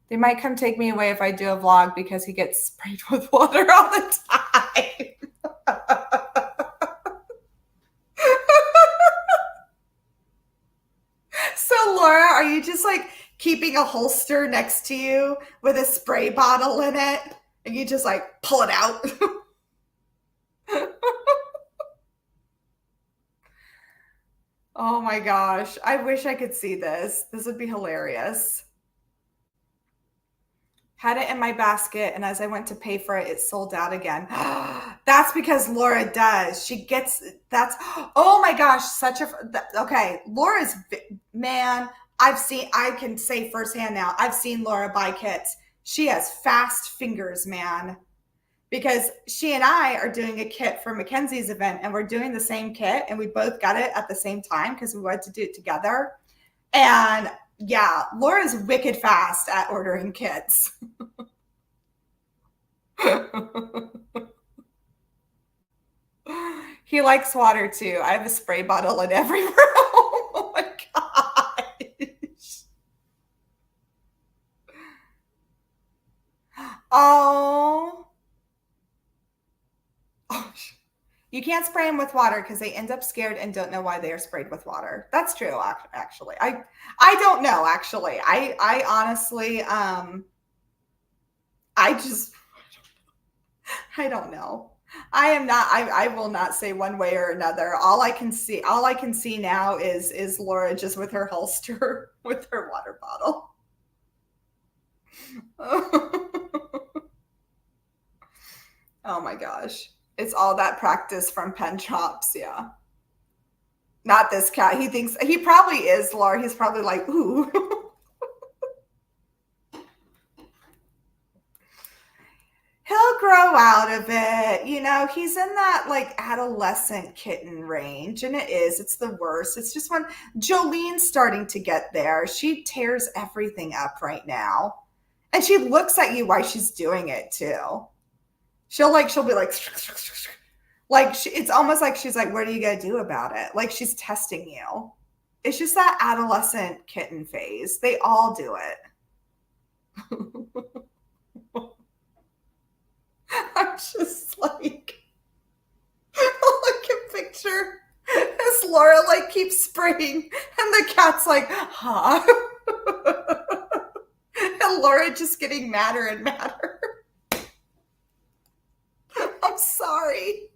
They might come take me away if I do a vlog because he gets sprayed with water all the time. So Laura, are you just like keeping a holster next to you with a spray bottle in it and you just like pull it out? Oh my gosh. I wish I could see this. This would be hilarious. Had it in my basket, and as I went to pay for it, it sold out again. That's because Laura does. She gets that's oh my gosh, such a okay. Laura's man. I can say firsthand now. I've seen Laura buy kits. She has fast fingers, man. Because she and I are doing a kit for Mackenzie's event, and we're doing the same kit, and we both got it at the same time because we wanted to do it together. And yeah, Laura's wicked fast at ordering kits. He likes water too. I have a spray bottle in every room. Oh my gosh. Oh. Oh. You can't spray them with water because they end up scared and don't know why they are sprayed with water. That's true, actually. I don't know, actually. I honestly, I don't know. I will not say one way or another. All I can see now is Laura just with her holster with her water bottle. Oh my gosh. It's all that practice from pen chops, yeah. Not this cat. He probably is, Laura. He's probably like, ooh. He'll grow out of it. You know, he's in that like adolescent kitten range, and it's the worst. It's just when Jolene's starting to get there. She tears everything up right now. And she looks at you while she's doing it too. She'll be like, it's almost like she's like, what are you gonna do about it? Like she's testing you. It's just that adolescent kitten phase. They all do it. I'm just like, I can picture as Laura like keeps spraying and the cat's like, huh? And Laura just getting madder and madder. I'm sorry.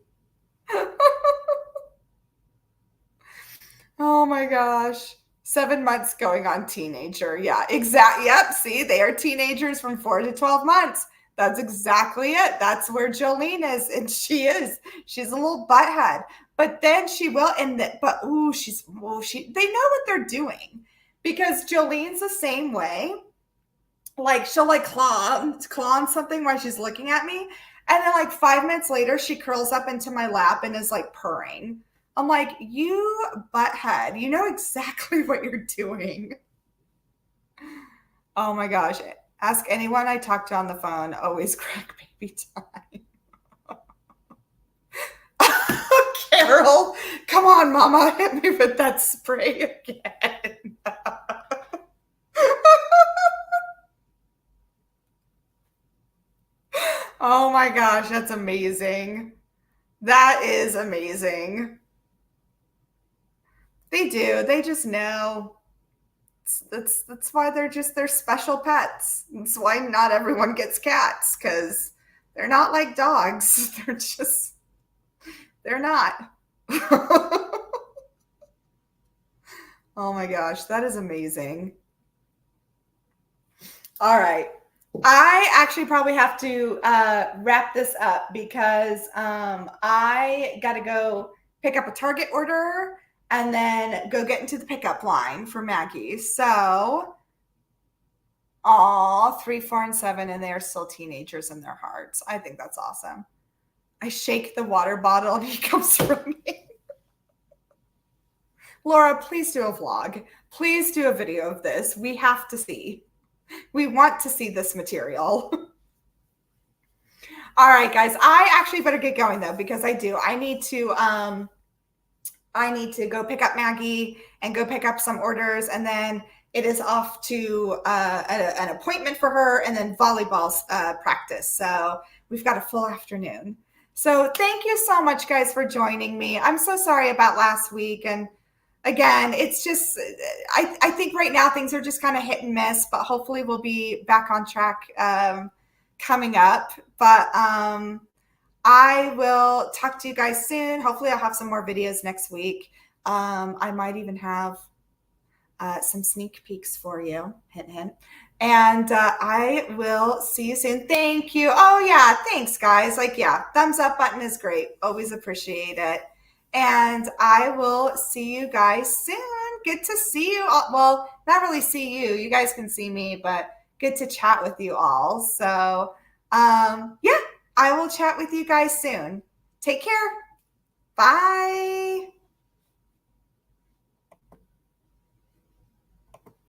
Oh my gosh. 7 months going on teenager. Yeah, exactly. Yep. See, they are teenagers from 4 to 12 months. That's exactly it. That's where Jolene is. And she's a little butthead. But then she will, they know what they're doing because Jolene's the same way. Like she'll like claw on something while she's looking at me. And then like 5 minutes later, she curls up into my lap and is like purring. I'm like, you butthead, you know exactly what you're doing. Oh my gosh. Ask anyone I talk to on the phone, always crack baby time. Carol, come on, mama, hit me with that spray again. Oh my gosh, that's amazing. That is amazing. They do. They just know. That's why they're special pets. That's why not everyone gets cats because they're not like dogs. They're not. Oh my gosh, that is amazing. All right. I actually probably have to wrap this up because I got to go pick up a Target order and then go get into the pickup line for Maggie. So, 3, 4, and 7, and they are still teenagers in their hearts. I think that's awesome. I shake the water bottle and he comes running. Laura, please do a vlog. Please do a video of this. We have to see. We want to see this material. All right, guys. I actually better get going though, because I need to go pick up Maggie and go pick up some orders, and then it is off to an appointment for her, and then volleyball practice. So we've got a full afternoon. So thank you so much, guys, for joining me. I'm so sorry about last week, and again, it's just I think right now things are just kind of hit and miss, but hopefully we'll be back on track coming up. But I will talk to you guys soon. Hopefully I'll have some more videos next week. I might even have some sneak peeks for you. Hint, hint. And I will see you soon. Thank you. Oh, yeah. Thanks, guys. Like, yeah, thumbs up button is great. Always appreciate it. And I will see you guys soon. Good to see you all. Well, not really see you. You guys can see me, but good to chat with you all. So, yeah, I will chat with you guys soon. Take care. Bye.